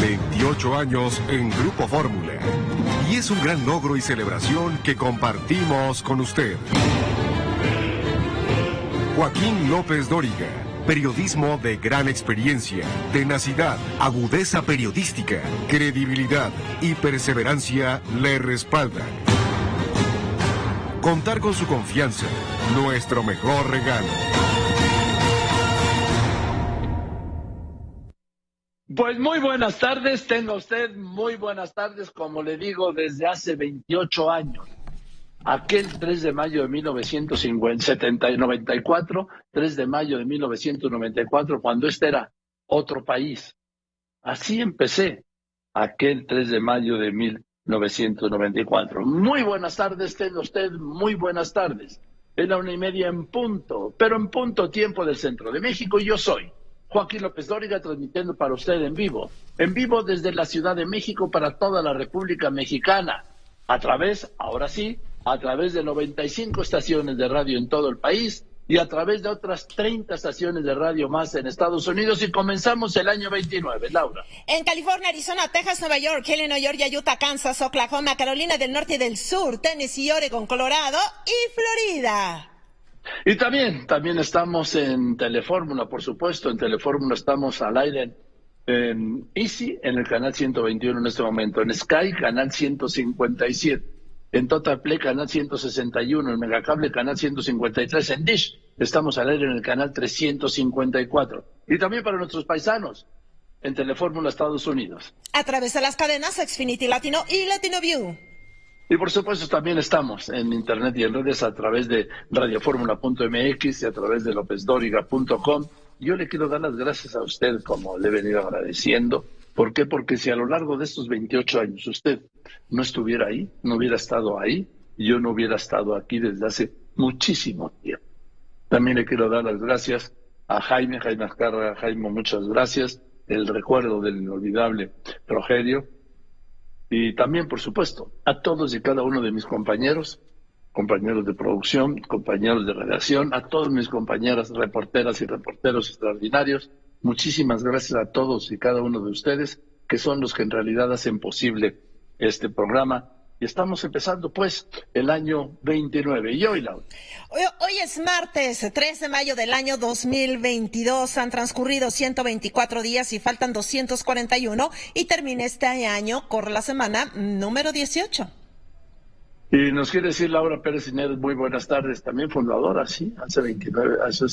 28 años en Grupo Fórmula. Y es un gran logro y celebración que compartimos con usted. Joaquín López Dóriga. Periodismo de gran experiencia, tenacidad, agudeza periodística, credibilidad y perseverancia le respaldan. Contar con su confianza, nuestro mejor regalo. Pues muy buenas tardes, tenga usted muy buenas tardes, como le digo, desde hace 28 años. Aquel 3 de mayo de 1994, 3 de mayo de 1994, cuando este era otro país. Así empecé, aquel 3 de mayo de 1994. Muy buenas tardes, tenga usted muy buenas tardes. Es la 1:30 en punto, pero en punto tiempo del centro de México, y yo soy Joaquín López Dóriga, transmitiendo para usted en vivo desde la Ciudad de México para toda la República Mexicana, a través de 95 estaciones de radio en todo el país y a través de otras 30 estaciones de radio más en Estados Unidos, y comenzamos el año 29, Laura. En California, Arizona, Texas, Nueva York, Illinois, Georgia, Utah, Kansas, Oklahoma, Carolina del Norte y del Sur, Tennessee, Oregon, Colorado y Florida. Y también estamos en Telefórmula, por supuesto. En Telefórmula estamos al aire en Easy, en el canal 121 en este momento, en Sky, canal 157, en Total Play, canal 161, en Megacable, canal 153, en Dish estamos al aire en el canal 354. Y también para nuestros paisanos, en Telefórmula Estados Unidos, a través de las cadenas Xfinity Latino y Latino View. Y por supuesto también estamos en internet y en redes a través de radioformula.mx y a través de lopezdoriga.com. Yo le quiero dar las gracias a usted, como le he venido agradeciendo. ¿Por qué? Porque si a lo largo de estos 28 años usted no estuviera ahí, no hubiera estado ahí, yo no hubiera estado aquí desde hace muchísimo tiempo. También le quiero dar las gracias a Jaime Azcárraga. Jaime, muchas gracias. El recuerdo del inolvidable Rogelio. Y también, por supuesto, a todos y cada uno de mis compañeros de producción, compañeros de redacción, a todas mis compañeras reporteras y reporteros extraordinarios. Muchísimas gracias a todos y cada uno de ustedes, que son los que en realidad hacen posible este programa. Y estamos empezando, pues, el año 29. Y hoy, Laura. Hoy es martes, 3 de mayo del año 2022. Han transcurrido 124 días y faltan 241. Y termina este año, corre la semana número 18. Y nos quiere decir Laura Pérez Inés, muy buenas tardes, también fundadora, sí, hace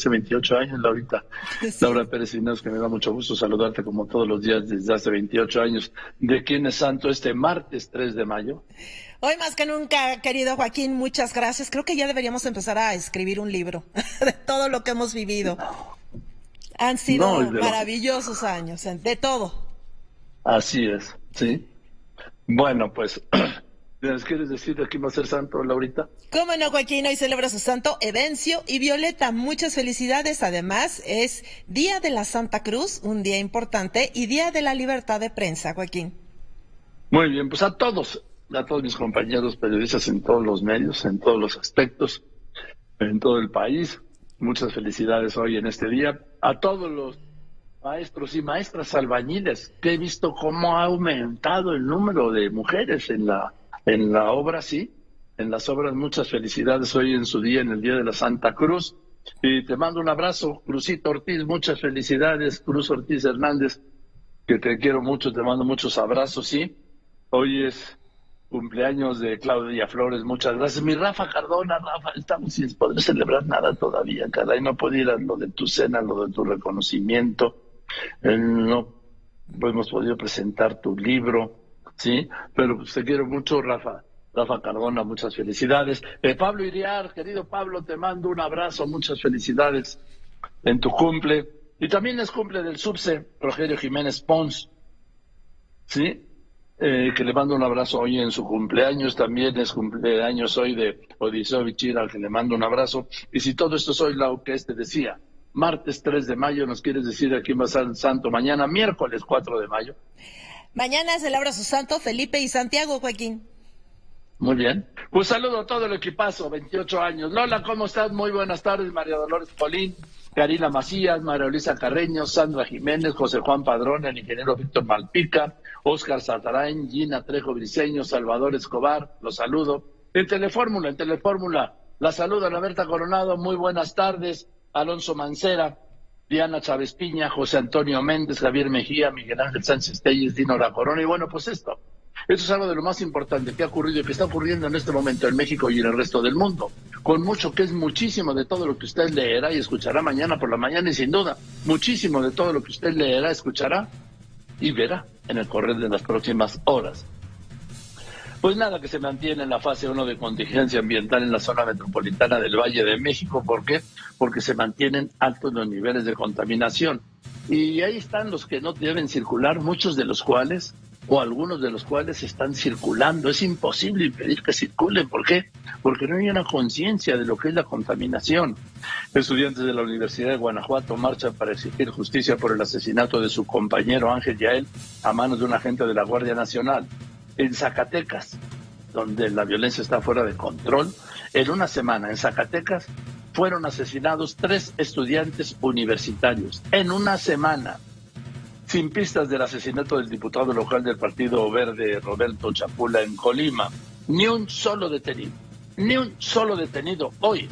28 años, Laurita. Sí. Laura Pérez Inés, que me da mucho gusto saludarte como todos los días desde hace 28 años. ¿De quién es santo este martes 3 de mayo? Hoy más que nunca, querido Joaquín, muchas gracias. Creo que ya deberíamos empezar a escribir un libro de todo lo que hemos vivido. Han sido maravillosos años, de todo. Así es, sí. Bueno, pues... ¿Les quieres decir de quién va a ser santo, Laurita? Cómo no, Joaquín, hoy celebra su santo Evencio y Violeta. Muchas felicidades. Además, es Día de la Santa Cruz, un día importante, y Día de la Libertad de Prensa, Joaquín. Muy bien, pues a todos mis compañeros periodistas en todos los medios, en todos los aspectos, en todo el país, muchas felicidades hoy en este día. A todos los maestros y maestras albañiles, que he visto cómo ha aumentado el número de mujeres en la obra, sí, en las obras. Muchas felicidades hoy en su día, en el Día de la Santa Cruz. Y te mando un abrazo, Cruzito Ortiz, muchas felicidades, Cruz Ortiz Hernández, que te quiero mucho, te mando muchos abrazos, sí. Hoy es cumpleaños de Claudia Flores, muchas gracias. Mi Rafa Cardona, Rafa, estamos sin poder celebrar nada todavía, caray, no puedo ir a lo de tu cena, lo de tu reconocimiento, no hemos podido presentar tu libro. Sí, pero pues te quiero mucho, Rafa Cardona, muchas felicidades. Pablo Iriar, querido Pablo, te mando un abrazo, muchas felicidades en tu cumple. Y también es cumple del subse, Rogelio Jiménez Pons, ¿sí? Que le mando un abrazo hoy en su cumpleaños. También es cumpleaños hoy de Odiseo Bichir, al que le mando un abrazo. Y si todo esto soy lo que decía, martes 3 de mayo, ¿nos quieres decir a quién va a ser el santo mañana? Miércoles 4 de mayo. Mañana celebra su santo Felipe y Santiago, Joaquín. Muy bien. Pues saludo a todo el equipazo, 28 años. Lola, ¿cómo estás? Muy buenas tardes. María Dolores Polín, Karina Macías, María Luisa Carreño, Sandra Jiménez, José Juan Padrón, el ingeniero Víctor Malpica, Óscar Satarain, Gina Trejo Briceño, Salvador Escobar, los saludo. En Telefórmula, la saluda Ana Berta Coronado, muy buenas tardes, Alonso Mancera, Diana Chávez Piña, José Antonio Méndez, Javier Mejía, Miguel Ángel Sánchez Telles, Dino La Corona, y bueno, pues esto es algo de lo más importante que ha ocurrido y que está ocurriendo en este momento en México y en el resto del mundo, con mucho que es muchísimo de todo lo que usted leerá y escuchará mañana por la mañana, y sin duda, muchísimo de todo lo que usted leerá, escuchará y verá en el correr de las próximas horas. Pues nada, que se mantiene en la fase 1 de contingencia ambiental en la zona metropolitana del Valle de México. ¿Por qué? Porque se mantienen altos los niveles de contaminación. Y ahí están los que no deben circular, muchos de los cuales, o algunos de los cuales están circulando. Es imposible impedir que circulen. ¿Por qué? Porque no hay una conciencia de lo que es la contaminación. Estudiantes de la Universidad de Guanajuato marchan para exigir justicia por el asesinato de su compañero Ángel Yael a manos de un agente de la Guardia Nacional. En Zacatecas, donde la violencia está fuera de control, en una semana en Zacatecas fueron asesinados 3 estudiantes universitarios. En una semana, sin pistas del asesinato del diputado local del Partido Verde, Roberto Chapula, en Colima. Ni un solo detenido hoy,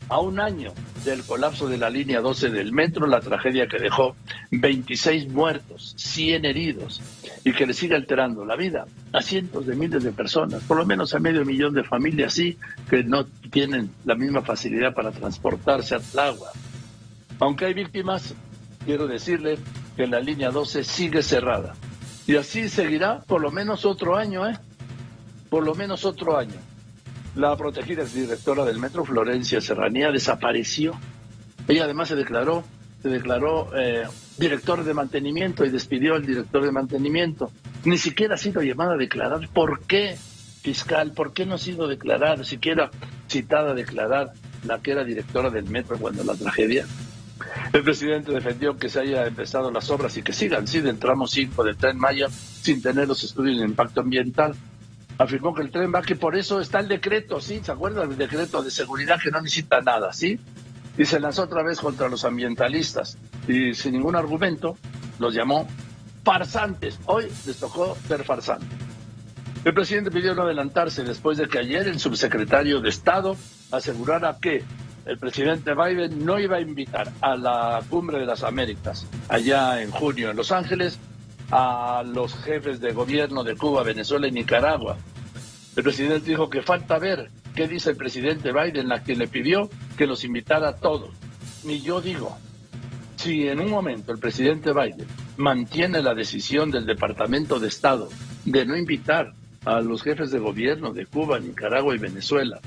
a un año del colapso de la línea 12 del metro, la tragedia que dejó 26 muertos, 100 heridos, y que le sigue alterando la vida a cientos de miles de personas, por lo menos a 500,000 de familias, sí, que no tienen la misma facilidad para transportarse al agua. Aunque hay víctimas, quiero decirle que la línea 12 sigue cerrada. Y así seguirá por lo menos otro año, Por lo menos otro año. La protegida exdirectora del metro, Florencia Serranía, desapareció. Ella además se declaró director de mantenimiento y despidió al director de mantenimiento. Ni siquiera ha sido llamada a declarar. ¿Por qué, fiscal? ¿Por qué no ha sido declarada, siquiera citada a declarar la que era directora del metro cuando la tragedia? El presidente defendió que se haya empezado las obras y que sigan, sí, del tramo 5 del Tren Maya sin tener los estudios de impacto ambiental. Afirmó que el tren va, que por eso está el decreto, ¿sí? ¿Se acuerdan del decreto de seguridad que no necesita nada, sí? Y se lanzó otra vez contra los ambientalistas y sin ningún argumento los llamó farsantes. Hoy les tocó ser farsantes. El presidente pidió no adelantarse después de que ayer el subsecretario de Estado asegurara que el presidente Biden no iba a invitar a la Cumbre de las Américas allá en junio en Los Ángeles a los jefes de gobierno de Cuba, Venezuela y Nicaragua. El presidente dijo que falta ver qué dice el presidente Biden, a quien le pidió que los invitara a todos. Y yo digo, si en un momento el presidente Biden mantiene la decisión del Departamento de Estado de no invitar a los jefes de gobierno de Cuba, Nicaragua y Venezuela,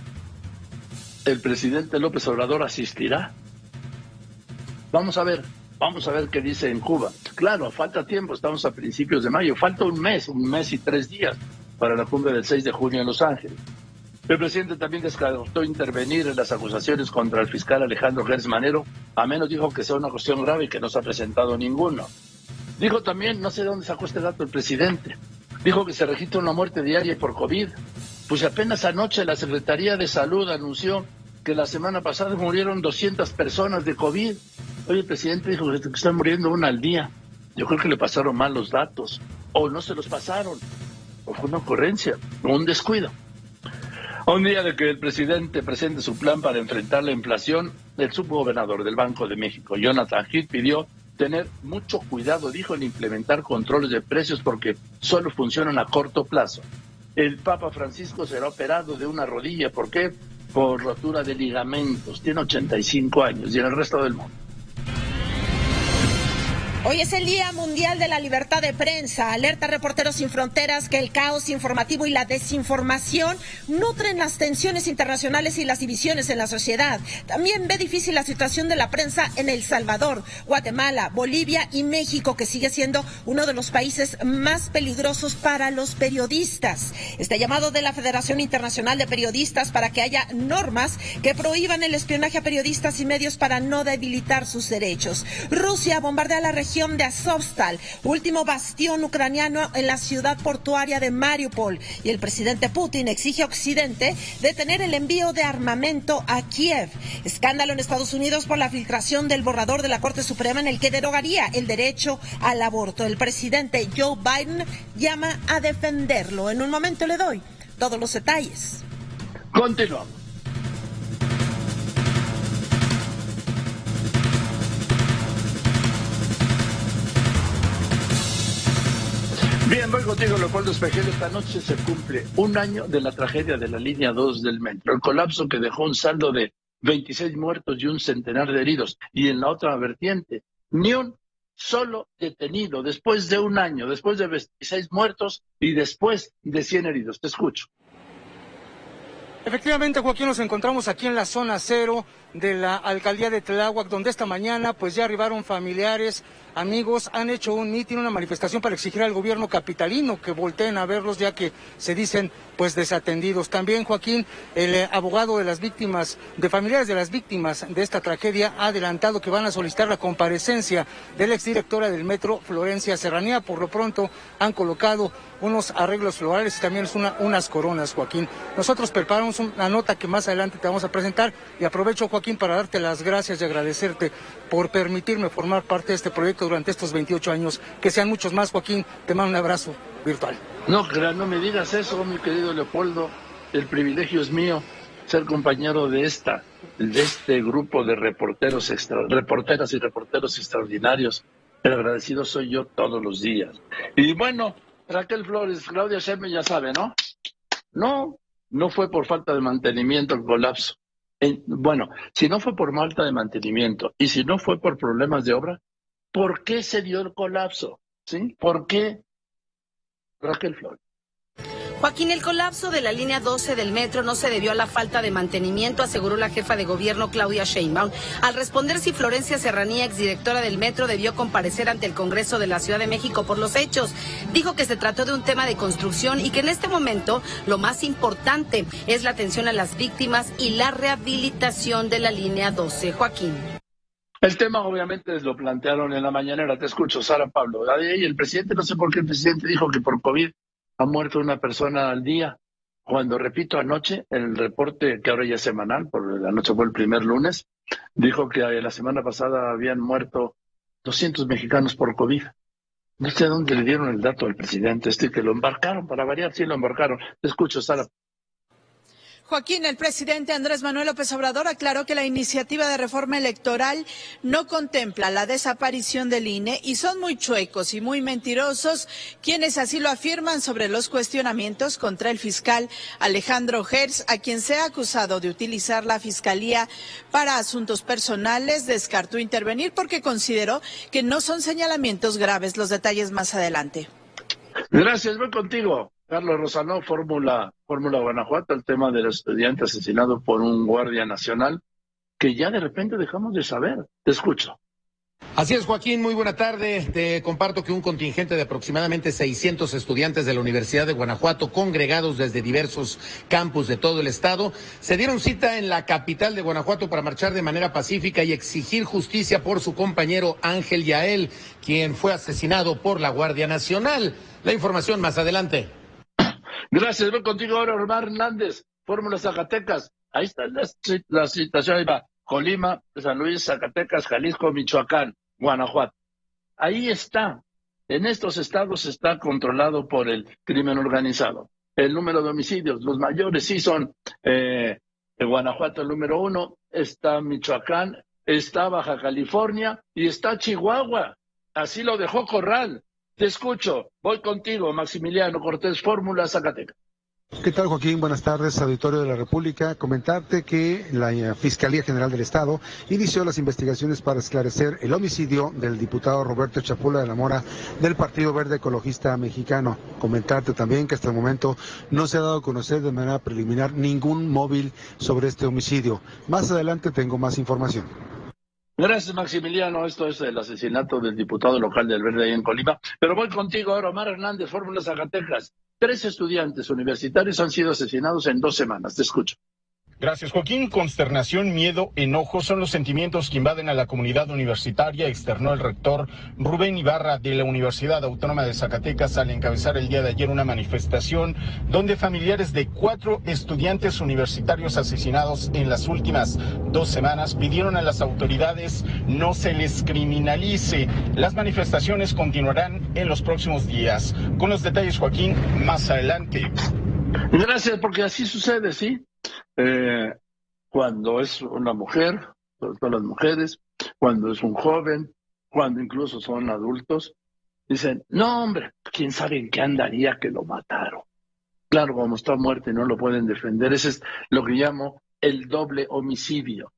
¿el presidente López Obrador asistirá? Vamos a ver qué dice en Cuba. Claro, falta tiempo, estamos a principios de mayo, falta un mes y 3 días para la cumbre del 6 de junio en Los Ángeles. El presidente también descartó intervenir en las acusaciones contra el fiscal Alejandro Gertz Manero, a menos dijo que sea una cuestión grave y que no se ha presentado ninguno. Dijo también, no sé de dónde sacó este dato el presidente, dijo que se registra una muerte diaria por COVID. Pues apenas anoche la Secretaría de Salud anunció que la semana pasada murieron 200 personas de COVID. Hoy el presidente dijo que están muriendo una al día. Yo creo que le pasaron mal los datos, o no se los pasaron, o fue una ocurrencia, o un descuido. A un día de que el presidente presente su plan para enfrentar la inflación, el subgobernador del Banco de México, Jonathan Heath, pidió tener mucho cuidado, dijo, en implementar controles de precios porque solo funcionan a corto plazo. El Papa Francisco será operado de una rodilla. ¿Por qué? Por rotura de ligamentos. Tiene 85 años y en el resto del mundo. Hoy es el Día Mundial de la Libertad de Prensa. Alerta Reporteros Sin Fronteras que el caos informativo y la desinformación nutren las tensiones internacionales y las divisiones en la sociedad. También ve difícil la situación de la prensa en El Salvador, Guatemala, Bolivia y México, que sigue siendo uno de los países más peligrosos para los periodistas. Este llamado de la Federación Internacional de Periodistas para que haya normas que prohíban el espionaje a periodistas y medios para no debilitar sus derechos. Rusia bombardea la región región de Azovstal, último bastión ucraniano en la ciudad portuaria de Mariupol. Y el presidente Putin exige a Occidente detener el envío de armamento a Kiev. Escándalo en Estados Unidos por la filtración del borrador de la Corte Suprema en el que derogaría el derecho al aborto. El presidente Joe Biden llama a defenderlo. En un momento le doy todos los detalles. Continuamos. Bien, voy contigo, Leopoldo Espejel. Esta noche se cumple un año de la tragedia de la línea 2 del metro, el colapso que dejó un saldo de 26 muertos y un centenar de heridos. Y en la otra vertiente, ni un solo detenido después de un año, después de 26 muertos y después de 100 heridos. Te escucho. Efectivamente, Joaquín, nos encontramos aquí en la zona cero de la alcaldía de Tláhuac, donde esta mañana pues ya arribaron familiares, amigos, han hecho un mitin, una manifestación para exigir al gobierno capitalino que volteen a verlos, ya que se dicen pues desatendidos. También, Joaquín, el abogado de las víctimas, de familiares de las víctimas de esta tragedia, ha adelantado que van a solicitar la comparecencia de la exdirectora del metro, Florencia Serranía. Por lo pronto han colocado unos arreglos florales y también unas coronas, Joaquín. Nosotros preparamos una nota que más adelante te vamos a presentar y aprovecho, Joaquín, para darte las gracias y agradecerte por permitirme formar parte de este proyecto durante estos 28 años. Que sean muchos más, Joaquín. Te mando un abrazo virtual. No me digas eso, mi querido Leopoldo. El privilegio es mío ser compañero de este grupo de reporteras y reporteros extraordinarios. El agradecido soy yo todos los días. Y bueno, Raquel Flores, Claudia Sheinbaum ya sabe, ¿no? No fue por falta de mantenimiento el colapso. Bueno, si no fue por falta de mantenimiento y si no fue por problemas de obra, ¿por qué se dio el colapso? ¿Sí? ¿Por qué? Raquel Flores. Joaquín, el colapso de la línea 12 del metro no se debió a la falta de mantenimiento, aseguró la jefa de gobierno Claudia Sheinbaum, al responder si Florencia Serranía, exdirectora del metro, debió comparecer ante el Congreso de la Ciudad de México por los hechos. Dijo que se trató de un tema de construcción y que en este momento lo más importante es la atención a las víctimas y la rehabilitación de la línea 12. Joaquín. El tema obviamente lo plantearon en la mañanera. Te escucho, Sara Pablo. Y el presidente, no sé por qué el presidente dijo que por COVID ha muerto una persona al día, cuando, repito, anoche, el reporte que ahora ya es semanal, por la noche fue el primer lunes, dijo que la semana pasada habían muerto 200 mexicanos por COVID. No sé dónde le dieron el dato al presidente, que lo embarcaron, para variar, sí lo embarcaron. Te escucho, Sara. Joaquín, el presidente Andrés Manuel López Obrador aclaró que la iniciativa de reforma electoral no contempla la desaparición del INE y son muy chuecos y muy mentirosos quienes así lo afirman sobre los cuestionamientos contra el fiscal Alejandro Hertz, a quien se ha acusado de utilizar la fiscalía para asuntos personales. Descartó intervenir porque consideró que no son señalamientos graves. Los detalles más adelante. Gracias, voy contigo. Carlos Rosano, Fórmula Guanajuato, el tema del estudiante asesinado por un guardia nacional que ya de repente dejamos de saber. Te escucho. Así es, Joaquín, muy buena tarde. Te comparto que un contingente de aproximadamente 600 estudiantes de la Universidad de Guanajuato, congregados desde diversos campus de todo el estado, se dieron cita en la capital de Guanajuato para marchar de manera pacífica y exigir justicia por su compañero Ángel Yael, quien fue asesinado por la Guardia Nacional. La información más adelante. Gracias, voy contigo ahora, Omar Hernández, Fórmula Zacatecas. Ahí está la situación, ahí va. Colima, San Luis, Zacatecas, Jalisco, Michoacán, Guanajuato. Ahí está. En estos estados está controlado por el crimen organizado. El número de homicidios, los mayores sí son Guanajuato el número 1, está Michoacán, está Baja California y está Chihuahua. Así lo dejó Corral. Te escucho, voy contigo, Maximiliano Cortés, Fórmula Zacatecas. ¿Qué tal, Joaquín? Buenas tardes, auditorio de la República. Comentarte que la Fiscalía General del Estado inició las investigaciones para esclarecer el homicidio del diputado Roberto Chapula de la Mora del Partido Verde Ecologista Mexicano. Comentarte también que hasta el momento no se ha dado a conocer de manera preliminar ningún móvil sobre este homicidio. Más adelante tengo más información. Gracias, Maximiliano. Esto es el asesinato del diputado local del Verde ahí en Colima. Pero voy contigo ahora, Omar Hernández, Fórmula Zacatecas. 3 estudiantes universitarios han sido asesinados en 2 semanas. Te escucho. Gracias, Joaquín. Consternación, miedo, enojo son los sentimientos que invaden a la comunidad universitaria, externó el rector Rubén Ibarra de la Universidad Autónoma de Zacatecas al encabezar el día de ayer una manifestación donde familiares de 4 estudiantes universitarios asesinados en las últimas 2 semanas pidieron a las autoridades no se les criminalice. Las manifestaciones continuarán en los próximos días. Con los detalles, Joaquín, más adelante. Gracias, porque así sucede, ¿sí? Cuando es una mujer, sobre todo las mujeres, cuando es un joven, cuando incluso son adultos, dicen, no hombre, quién sabe en qué andaría que lo mataron. Claro, como está muerto y no lo pueden defender, ese es lo que llamo el doble homicidio,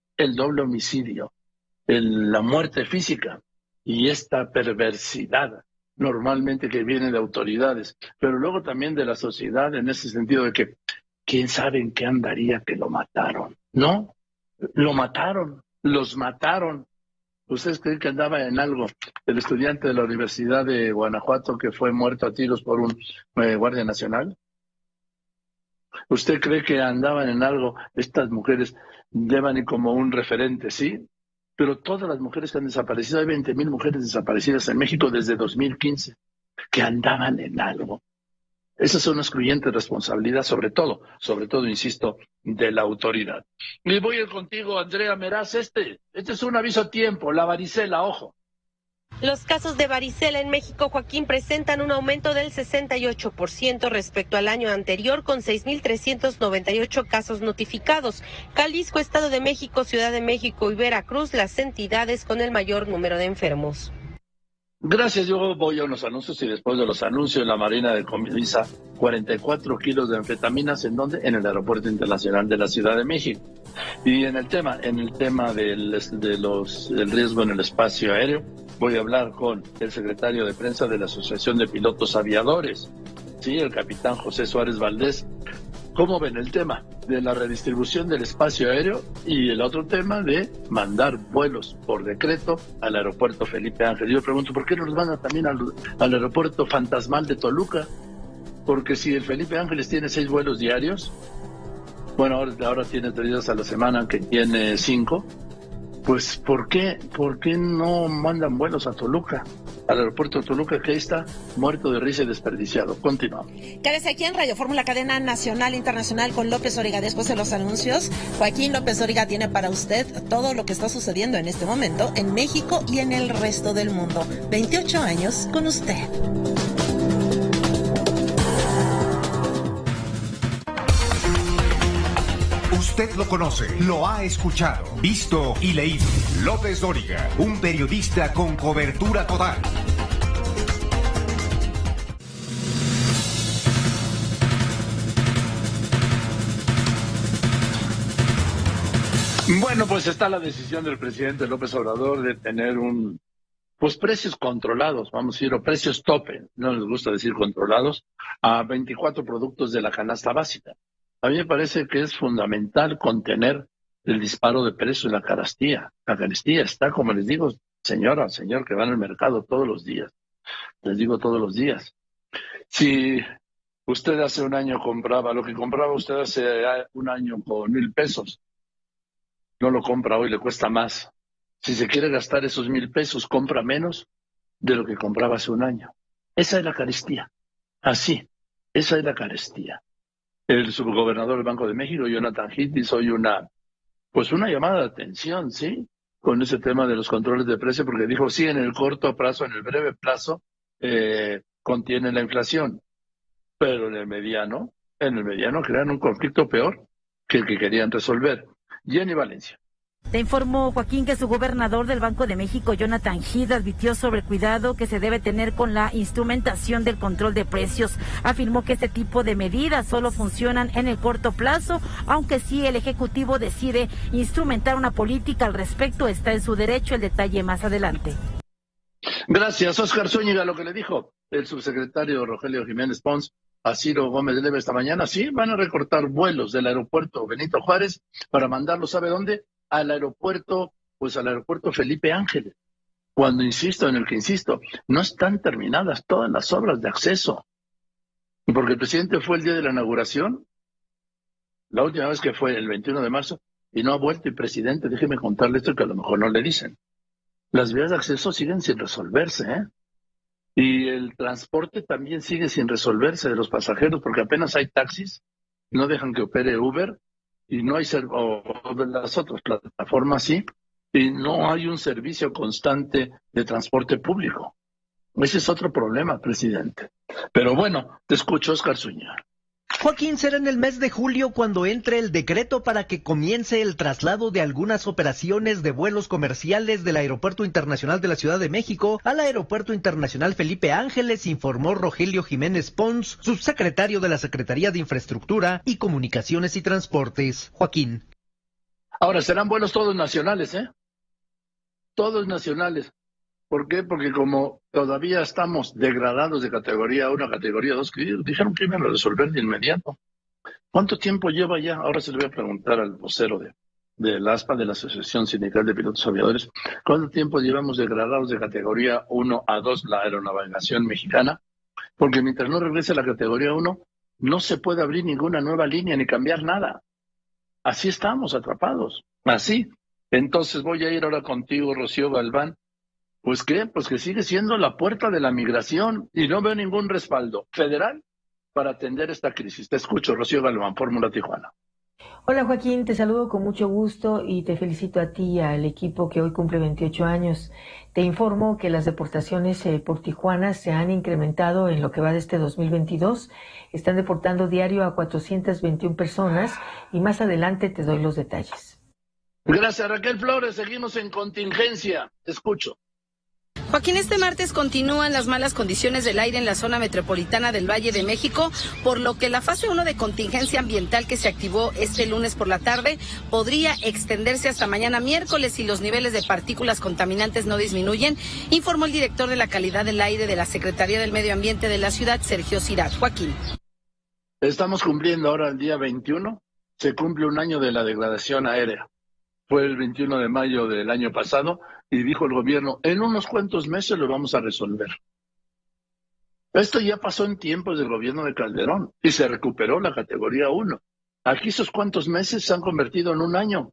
la muerte física y esta perversidad normalmente que viene de autoridades, pero luego también de la sociedad en ese sentido de que quién sabe en qué andaría que lo mataron. No, lo mataron, los mataron. ¿Ustedes creen que andaba en algo el estudiante de la Universidad de Guanajuato que fue muerto a tiros por un guardia nacional? ¿Usted cree que andaban en algo? Estas mujeres llevan y como un referente, ¿sí? Pero todas las mujeres que han desaparecido, hay 20,000 mujeres desaparecidas en México desde 2015, que andaban en algo. Esa es una excluyente responsabilidad, sobre todo, insisto, de la autoridad. Y voy a ir contigo, Andrea Meraz. Este es un aviso a tiempo, la varicela, ojo. Los casos de varicela en México, Joaquín, presentan un aumento del 68% respecto al año anterior, con 6,398 casos notificados. Jalisco, Estado de México, Ciudad de México y Veracruz, las entidades con el mayor número de enfermos. Gracias, yo voy a unos anuncios y después de los anuncios la Marina decomisa 44 kilos de anfetaminas, ¿en dónde? En el Aeropuerto Internacional de la Ciudad de México. Y en el tema del riesgo en el espacio aéreo, voy a hablar con el secretario de prensa de la Asociación de Pilotos Aviadores, sí, el capitán José Suárez Valdés. ¿Cómo ven el tema de la redistribución del espacio aéreo y el otro tema de mandar vuelos por decreto al aeropuerto Felipe Ángeles? Yo pregunto, ¿por qué no los mandan también al aeropuerto fantasmal de Toluca? Porque si el Felipe Ángeles tiene 6 vuelos diarios, bueno, ahora tiene 3 días a la semana, que tiene 5, pues ¿por qué no mandan vuelos a Toluca? Al aeropuerto de Toluca, que ahí está muerto de risa y desperdiciado. Continuamos. Quédese aquí en Radio Fórmula, cadena nacional internacional, con López Origa. Después de los anuncios, Joaquín López Origa tiene para usted todo lo que está sucediendo en este momento en México y en el resto del mundo. 28 años con usted. Usted lo conoce, lo ha escuchado, visto y leído. López Dóriga, un periodista con cobertura total. Bueno, pues está la decisión del presidente López Obrador de tener precios controlados, vamos a decir, o precios tope, no les gusta decir controlados, a 24 productos de la canasta básica. A mí me parece que es fundamental contener el disparo de precios de la carestía. La carestía está, como les digo, señor, que van al mercado todos los días. Les digo todos los días. Si usted hace un año compraba, lo que compraba usted hace un año con 1,000 pesos, no lo compra hoy, le cuesta más. Si se quiere gastar esos 1,000 pesos, compra menos de lo que compraba hace un año. Esa es la carestía. Así, esa es la carestía. El subgobernador del Banco de México, Jonathan Heath, hizo hoy una llamada de atención, ¿sí? Con ese tema de los controles de precio, porque dijo, sí, en el corto plazo, en el breve plazo, contiene la inflación, pero en el mediano crean un conflicto peor que el que querían resolver. Jenny Valencia. Te informó, Joaquín, que su gobernador del Banco de México, Jonathan Heath, advirtió sobre el cuidado que se debe tener con la instrumentación del control de precios. Afirmó que este tipo de medidas solo funcionan en el corto plazo, aunque si el Ejecutivo decide instrumentar una política al respecto, está en su derecho. El detalle más adelante. Gracias, Óscar Zúñiga. Lo que le dijo el subsecretario Rogelio Jiménez Pons a Ciro Gómez de Leiva esta mañana, sí, van a recortar vuelos del aeropuerto Benito Juárez para mandarlos, ¿sabe dónde? Al aeropuerto Felipe Ángeles. Cuando insisto, no están terminadas todas las obras de acceso. Porque el presidente fue el día de la inauguración La última vez que fue el 21 de marzo y no ha vuelto. Y presidente, déjeme contarle esto que a lo mejor no le dicen. Las vías de acceso siguen sin resolverse, ¿eh? Y el transporte también sigue sin resolverse de los pasajeros, porque apenas hay taxis, no dejan que opere Uber, y no hay o de las otras plataformas sí, y no hay un servicio constante de transporte público. Ese es otro problema, presidente. Pero bueno, te escucho, Oscar Zúñiga. Joaquín, será en el mes de julio cuando entre el decreto para que comience el traslado de algunas operaciones de vuelos comerciales del Aeropuerto Internacional de la Ciudad de México al Aeropuerto Internacional Felipe Ángeles, informó Rogelio Jiménez Pons, subsecretario de la Secretaría de Infraestructura y Comunicaciones y Transportes. Joaquín. Ahora, serán vuelos todos nacionales, ¿eh? Todos nacionales. ¿Por qué? Porque como todavía estamos degradados de categoría 1 a categoría 2, que dijeron que iban a resolver de inmediato. ¿Cuánto tiempo lleva ya? Ahora se le voy a preguntar al vocero de la ASPA, de la Asociación Sindical de Pilotos Aviadores, ¿cuánto tiempo llevamos degradados de categoría 1 a 2 la aeronavegación mexicana? Porque mientras no regrese a la categoría 1, no se puede abrir ninguna nueva línea ni cambiar nada. Así estamos atrapados, así. Entonces voy a ir ahora contigo, Rocío Galván. Pues qué, pues que sigue siendo la puerta de la migración y no veo ningún respaldo federal para atender esta crisis. Te escucho, Rocío Galván, Fórmula Tijuana. Hola Joaquín, te saludo con mucho gusto y te felicito a ti y al equipo que hoy cumple 28 años. Te informo que las deportaciones por Tijuana se han incrementado en lo que va de este 2022. Están deportando diario a 421 personas y más adelante te doy los detalles. Gracias, Raquel Flores. Seguimos en contingencia. Te escucho. Joaquín, este martes continúan las malas condiciones del aire en la zona metropolitana del Valle de México, por lo que la fase 1 de contingencia ambiental que se activó este lunes por la tarde podría extenderse hasta mañana miércoles si los niveles de partículas contaminantes no disminuyen, informó el director de la calidad del aire de la Secretaría del Medio Ambiente de la ciudad, Sergio Cirat. Joaquín. Estamos cumpliendo ahora el día 21, se cumple un año de la degradación aérea. Fue el 21 de mayo del año pasado y dijo el gobierno, en unos cuantos meses lo vamos a resolver. Esto ya pasó en tiempos del gobierno de Calderón y se recuperó la categoría 1. Aquí esos cuantos meses se han convertido en un año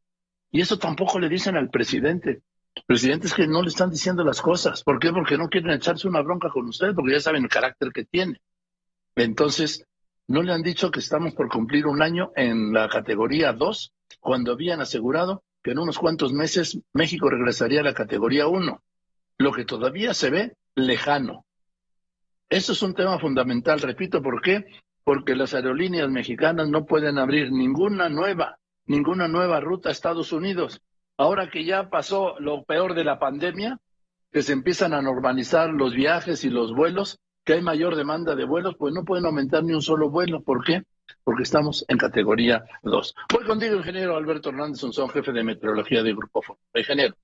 y eso tampoco le dicen al presidente. El presidente es que no le están diciendo las cosas. ¿Por qué? Porque no quieren echarse una bronca con usted, porque ya saben el carácter que tiene. Entonces, no le han dicho que estamos por cumplir un año en la categoría 2 cuando habían asegurado que en unos cuantos meses México regresaría a la categoría 1, lo que todavía se ve lejano. Eso es un tema fundamental, repito, ¿por qué? Porque las aerolíneas mexicanas no pueden abrir ninguna nueva ruta a Estados Unidos. Ahora que ya pasó lo peor de la pandemia, que se empiezan a normalizar los viajes y los vuelos, que hay mayor demanda de vuelos, pues no pueden aumentar ni un solo vuelo. ¿Por qué? Porque estamos en categoría 2. Voy contigo, ingeniero Alberto Hernández Unzón, jefe de meteorología de Grupo Fórmula. Ingeniero.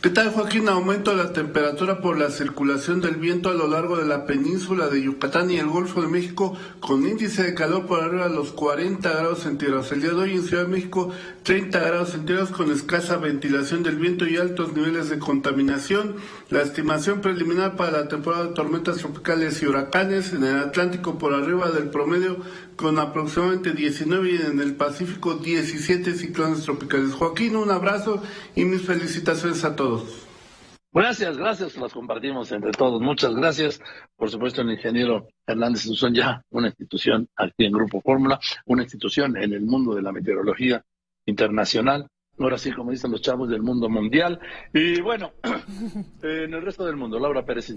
¿Qué tal, Joaquín? Aumento de la temperatura por la circulación del viento a lo largo de la península de Yucatán y el Golfo de México, con índice de calor por arriba de los 40 grados centígrados. El día de hoy en Ciudad de México, 30 grados centígrados con escasa ventilación del viento y altos niveles de contaminación. La estimación preliminar para la temporada de tormentas tropicales y huracanes en el Atlántico por arriba del promedio, con aproximadamente 19 y en el Pacífico 17 ciclones tropicales. Joaquín, un abrazo y mis felicitaciones a todos. Gracias, las compartimos entre todos. Muchas gracias. Por supuesto, el ingeniero Hernández Unzón, ya una institución aquí en Grupo Fórmula, una institución en el mundo de la meteorología internacional. Ahora sí, como dicen los chavos, del mundo mundial. Y bueno, en el resto del mundo, Laura Pérez.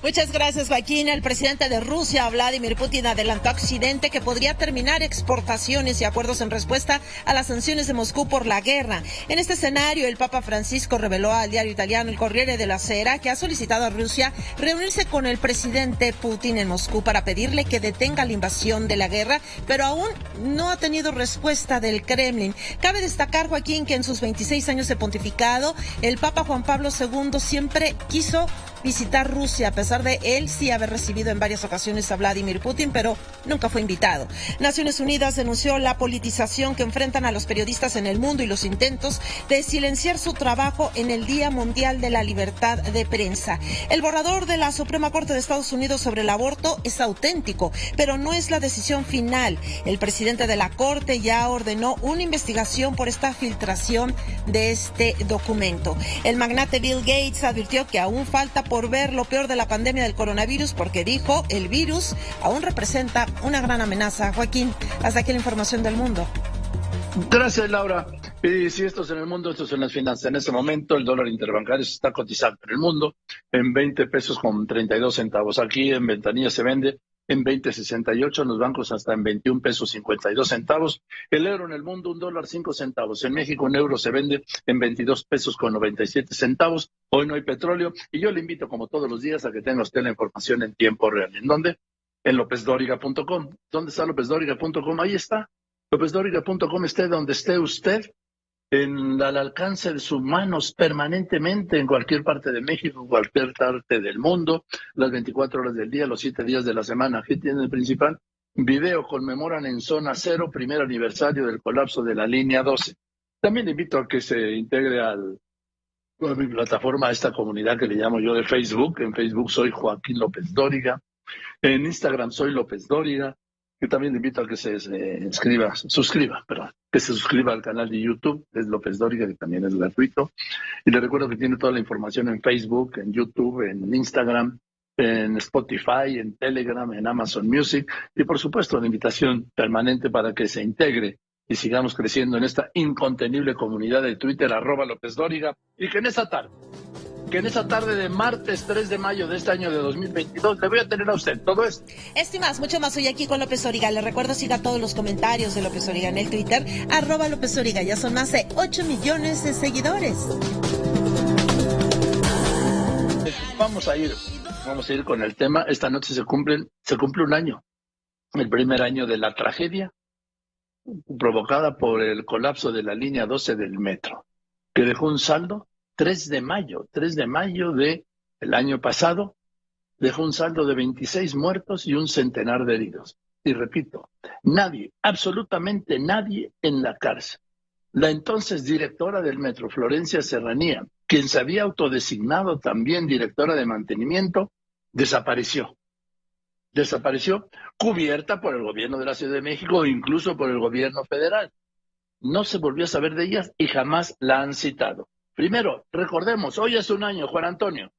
Muchas gracias, Joaquín. El presidente de Rusia, Vladimir Putin, adelantó a Occidente que podría terminar exportaciones y acuerdos en respuesta a las sanciones de Moscú por la guerra. En este escenario, el Papa Francisco reveló al diario italiano El Corriere della Sera que ha solicitado a Rusia reunirse con el presidente Putin en Moscú para pedirle que detenga la invasión de la guerra, pero aún no ha tenido respuesta del Kremlin. Cabe destacar, Joaquín, que en sus 26 años de pontificado, el Papa Juan Pablo II siempre quiso visitar Rusia, a pesar de él sí haber recibido en varias ocasiones a Vladimir Putin, pero nunca fue invitado. Naciones Unidas denunció la politización que enfrentan a los periodistas en el mundo y los intentos de silenciar su trabajo en el Día Mundial de la Libertad de Prensa. El borrador de la Suprema Corte de Estados Unidos sobre el aborto es auténtico, pero no es la decisión final. El presidente de la Corte ya ordenó una investigación por esta filtración de este documento. El magnate Bill Gates advirtió que aún falta por ver lo peor de la pandemia del coronavirus, porque dijo, el virus aún representa una gran amenaza. Joaquín, hasta aquí la información del mundo. Gracias, Laura. Y si esto es en el mundo, esto es en las finanzas. En este momento el dólar interbancario se está cotizando en el mundo en 20 pesos con 32 centavos. Aquí en Ventanilla se vende en 20.68, en los bancos hasta en 21 pesos 52 centavos. El euro en el mundo, $1.05. En México un euro se vende en 22 pesos con 97 centavos. Hoy no hay petróleo y yo le invito, como todos los días, a que tenga usted la información en tiempo real. ¿En dónde? En lopezdoriga.com. ¿Dónde está lopezdoriga.com? Ahí está. lopezdoriga.com, esté donde esté usted, al alcance de sus manos permanentemente en cualquier parte de México, cualquier parte del mundo, las 24 horas del día, los 7 días de la semana. Aquí tiene el principal video. Conmemoran en Zona Cero, primer aniversario del colapso de la línea 12. También invito a que se integre a mi plataforma, a esta comunidad que le llamo yo de Facebook. En Facebook soy Joaquín López Dóriga. En Instagram soy López Dóriga. Yo también le invito a que se suscriba al canal de YouTube, es López Dóriga, que también es gratuito. Y le recuerdo que tiene toda la información en Facebook, en YouTube, en Instagram, en Spotify, en Telegram, en Amazon Music. Y por supuesto, la invitación permanente para que se integre y sigamos creciendo en esta incontenible comunidad de Twitter, @López Dóriga. Y que en esa tarde de martes 3 de mayo de este año de 2022 le voy a tener a usted todo esto. Esto y más, mucho más hoy aquí con López Dóriga. Le recuerdo, siga todos los comentarios de López Dóriga en el Twitter, @López Dóriga. Ya son más de 8 millones de seguidores. Vamos a ir con el tema. Esta noche se cumple un año, el primer año de la tragedia provocada por el colapso de la línea 12 del metro, que dejó un saldo 3 de mayo del año pasado, dejó un saldo de 26 muertos y un centenar de heridos. Y repito, nadie, absolutamente nadie en la cárcel. La entonces directora del metro, Florencia Serranía, quien se había autodesignado también directora de mantenimiento, desapareció. Desapareció cubierta por el gobierno de la Ciudad de México o incluso por el gobierno federal. No se volvió a saber de ellas y jamás la han citado. Primero, recordemos, hoy es un año, Juan Antonio.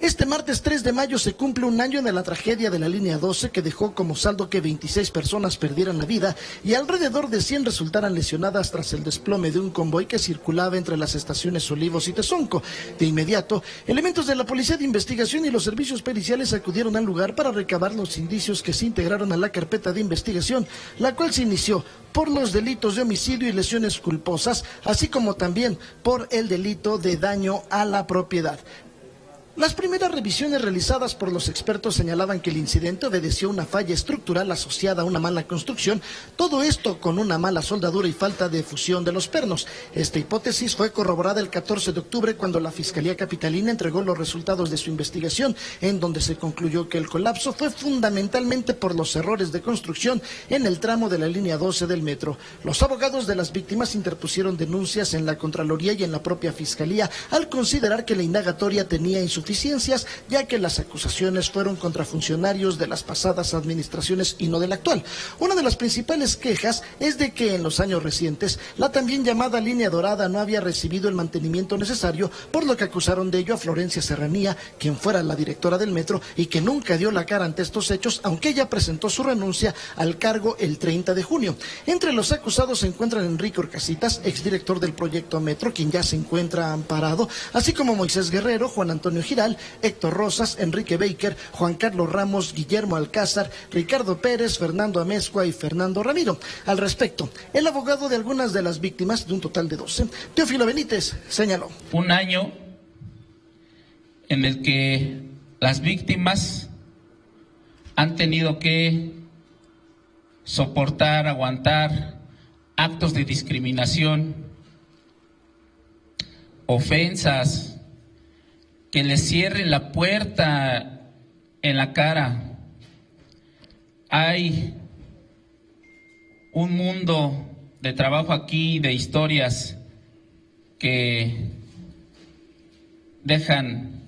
Este martes 3 de mayo se cumple un año de la tragedia de la línea 12, que dejó como saldo que 26 personas perdieran la vida y alrededor de 100 resultaran lesionadas tras el desplome de un convoy que circulaba entre las estaciones Olivos y Tezonco. De inmediato, elementos de la Policía de Investigación y los servicios periciales acudieron al lugar para recabar los indicios que se integraron a la carpeta de investigación, la cual se inició por los delitos de homicidio y lesiones culposas, así como también por el delito de daño a la propiedad. Las primeras revisiones realizadas por los expertos señalaban que el incidente obedeció a una falla estructural asociada a una mala construcción, todo esto con una mala soldadura y falta de fusión de los pernos. Esta hipótesis fue corroborada el 14 de octubre cuando la Fiscalía Capitalina entregó los resultados de su investigación, en donde se concluyó que el colapso fue fundamentalmente por los errores de construcción en el tramo de la línea 12 del metro. Los abogados de las víctimas interpusieron denuncias en la Contraloría y en la propia Fiscalía al considerar que la indagatoria tenía insuficiencias, ya que las acusaciones fueron contra funcionarios de las pasadas administraciones y no de la actual. Una de las principales quejas es de que en los años recientes la también llamada línea dorada no había recibido el mantenimiento necesario, por lo que acusaron de ello a Florencia Serranía, quien fuera la directora del metro y que nunca dio la cara ante estos hechos, aunque ella presentó su renuncia al cargo el 30 de junio. Entre los acusados se encuentran Enrique Orcasitas, exdirector del proyecto Metro, quien ya se encuentra amparado, así como Moisés Guerrero, Juan Antonio Giral, Héctor Rosas, Enrique Baker, Juan Carlos Ramos, Guillermo Alcázar, Ricardo Pérez, Fernando Amezcua y Fernando Ramiro. Al respecto, el abogado de algunas de las víctimas, de un total de 12, Teófilo Benítez, señaló: un año en el que las víctimas han tenido que soportar, aguantar actos de discriminación, ofensas, que les cierren la puerta en la cara. Hay un mundo de trabajo aquí, de historias que dejan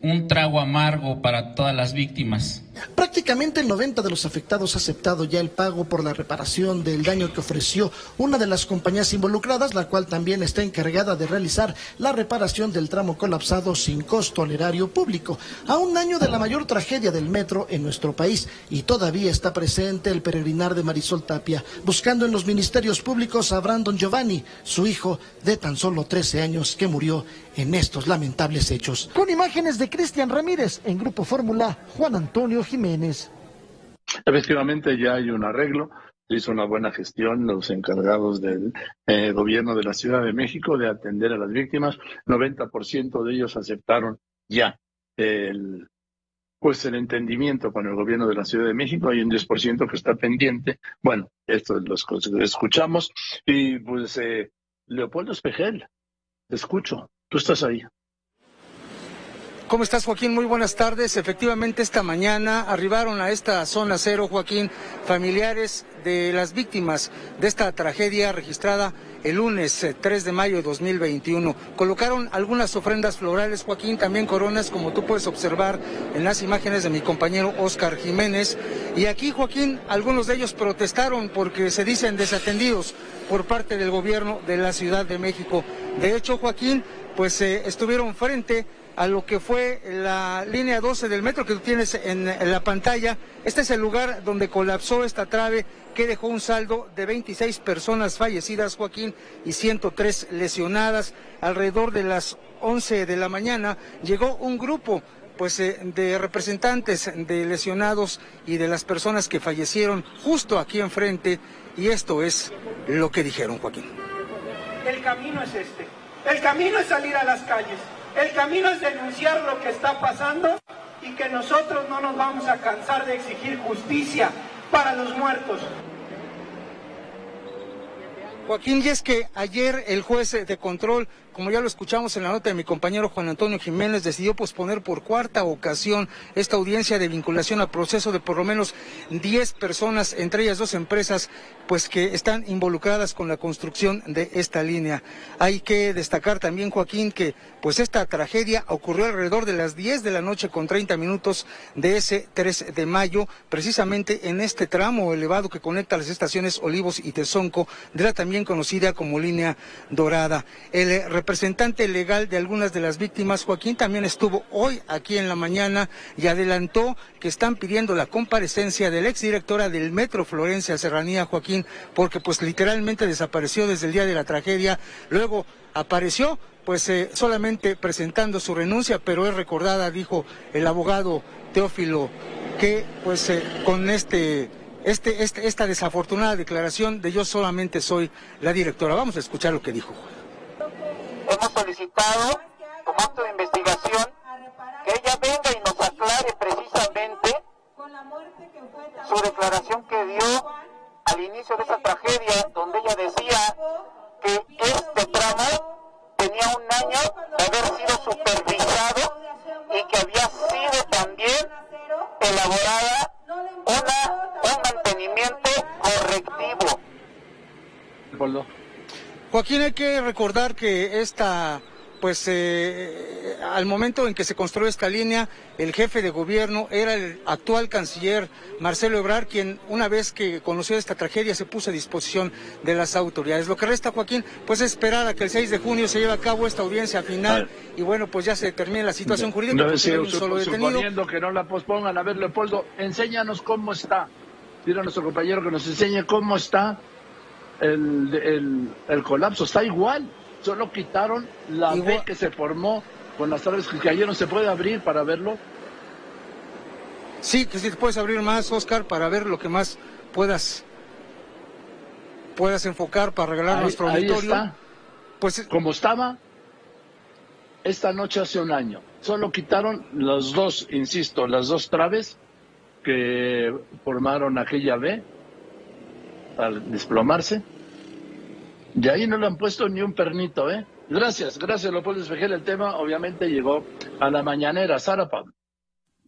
un trago amargo para todas las víctimas. Prácticamente el 90% de los afectados ha aceptado ya el pago por la reparación del daño que ofreció una de las compañías involucradas, la cual también está encargada de realizar la reparación del tramo colapsado sin costo al erario público. A un año de la mayor tragedia del metro en nuestro país, y todavía está presente el peregrinar de Marisol Tapia, buscando en los ministerios públicos a Brandon Giovanni, su hijo de tan solo 13 años que murió en estos lamentables hechos. Con imágenes de Cristian Ramírez, en Grupo Fórmula, Juan Antonio Jiménez. Efectivamente ya hay un arreglo, se hizo una buena gestión, los encargados del gobierno de la Ciudad de México de atender a las víctimas, 90% de ellos aceptaron ya el entendimiento con el gobierno de la Ciudad de México, hay un 10% que está pendiente. Bueno, esto lo escuchamos y pues Leopoldo Espejel, te escucho, tú estás ahí. ¿Cómo estás, Joaquín? Muy buenas tardes. Efectivamente, esta mañana arribaron a esta zona cero, Joaquín, familiares de las víctimas de esta tragedia registrada el lunes 3 de mayo de 2021. Colocaron algunas ofrendas florales, Joaquín, también coronas, como tú puedes observar en las imágenes de mi compañero Óscar Jiménez. Y aquí, Joaquín, algunos de ellos protestaron porque se dicen desatendidos por parte del gobierno de la Ciudad de México. De hecho, Joaquín, pues estuvieron frente a lo que fue la línea 12 del metro que tú tienes en la pantalla. Este es el lugar donde colapsó esta trave que dejó un saldo de 26 personas fallecidas, Joaquín, y 103 lesionadas. Alrededor de las 11 de la mañana llegó un grupo de representantes de lesionados y de las personas que fallecieron justo aquí enfrente, y esto es lo que dijeron, Joaquín. El camino es este, el camino es salir a las calles. El camino es denunciar lo que está pasando y que nosotros no nos vamos a cansar de exigir justicia para los muertos. Joaquín, y es que ayer el juez de control, como ya lo escuchamos en la nota de mi compañero Juan Antonio Jiménez, decidió posponer por cuarta ocasión esta audiencia de vinculación a proceso de por lo menos 10 personas, entre ellas 2 empresas, que están involucradas con la construcción de esta línea. Hay que destacar también, Joaquín, que esta tragedia ocurrió alrededor de las 10 de la noche con 30 minutos de ese 3 de mayo, precisamente en este tramo elevado que conecta las estaciones Olivos y Tezonco, de la también conocida como línea dorada. El representante legal de algunas de las víctimas, Joaquín, también estuvo hoy aquí en la mañana y adelantó que están pidiendo la comparecencia de la exdirectora del Metro Florencia Serranía, Joaquín, porque literalmente desapareció desde el día de la tragedia. Luego apareció solamente presentando su renuncia, pero es recordada, dijo el abogado Teófilo, que con esta desafortunada declaración de yo solamente soy la directora. Vamos a escuchar lo que dijo. Hemos solicitado como acto de investigación que ella venga y nos aclare precisamente su declaración que dio al inicio de esa tragedia, donde ella decía que este tramo tenía un año de haber sido supervisado y que había sido también elaborada un mantenimiento correctivo. Joaquín, hay que recordar que al momento en que se construyó esta línea, el jefe de gobierno era el actual canciller Marcelo Ebrard, quien una vez que conoció esta tragedia se puso a disposición de las autoridades. Lo que resta, Joaquín, es esperar a que el 6 de junio se lleve a cabo esta audiencia final y ya se determine la situación jurídica. No, sí, suponiendo que no la pospongan. A ver, Leopoldo, enséñanos cómo está. Dile a nuestro compañero que nos enseñe cómo está el colapso. Está igual. Solo quitaron la V que se formó con las traves que cayeron. ¿Se puede abrir para verlo? Sí, que sí te puedes abrir más, Óscar, para ver lo que más puedas enfocar para regalar nuestro auditorio. Ahí está. Como estaba esta noche hace un año. Solo quitaron las dos traves que formaron aquella V al desplomarse. Y ahí no le han puesto ni un pernito, ¿eh? Gracias, Leopoldo Espejel. El tema obviamente llegó a la mañanera. Sara Pablo.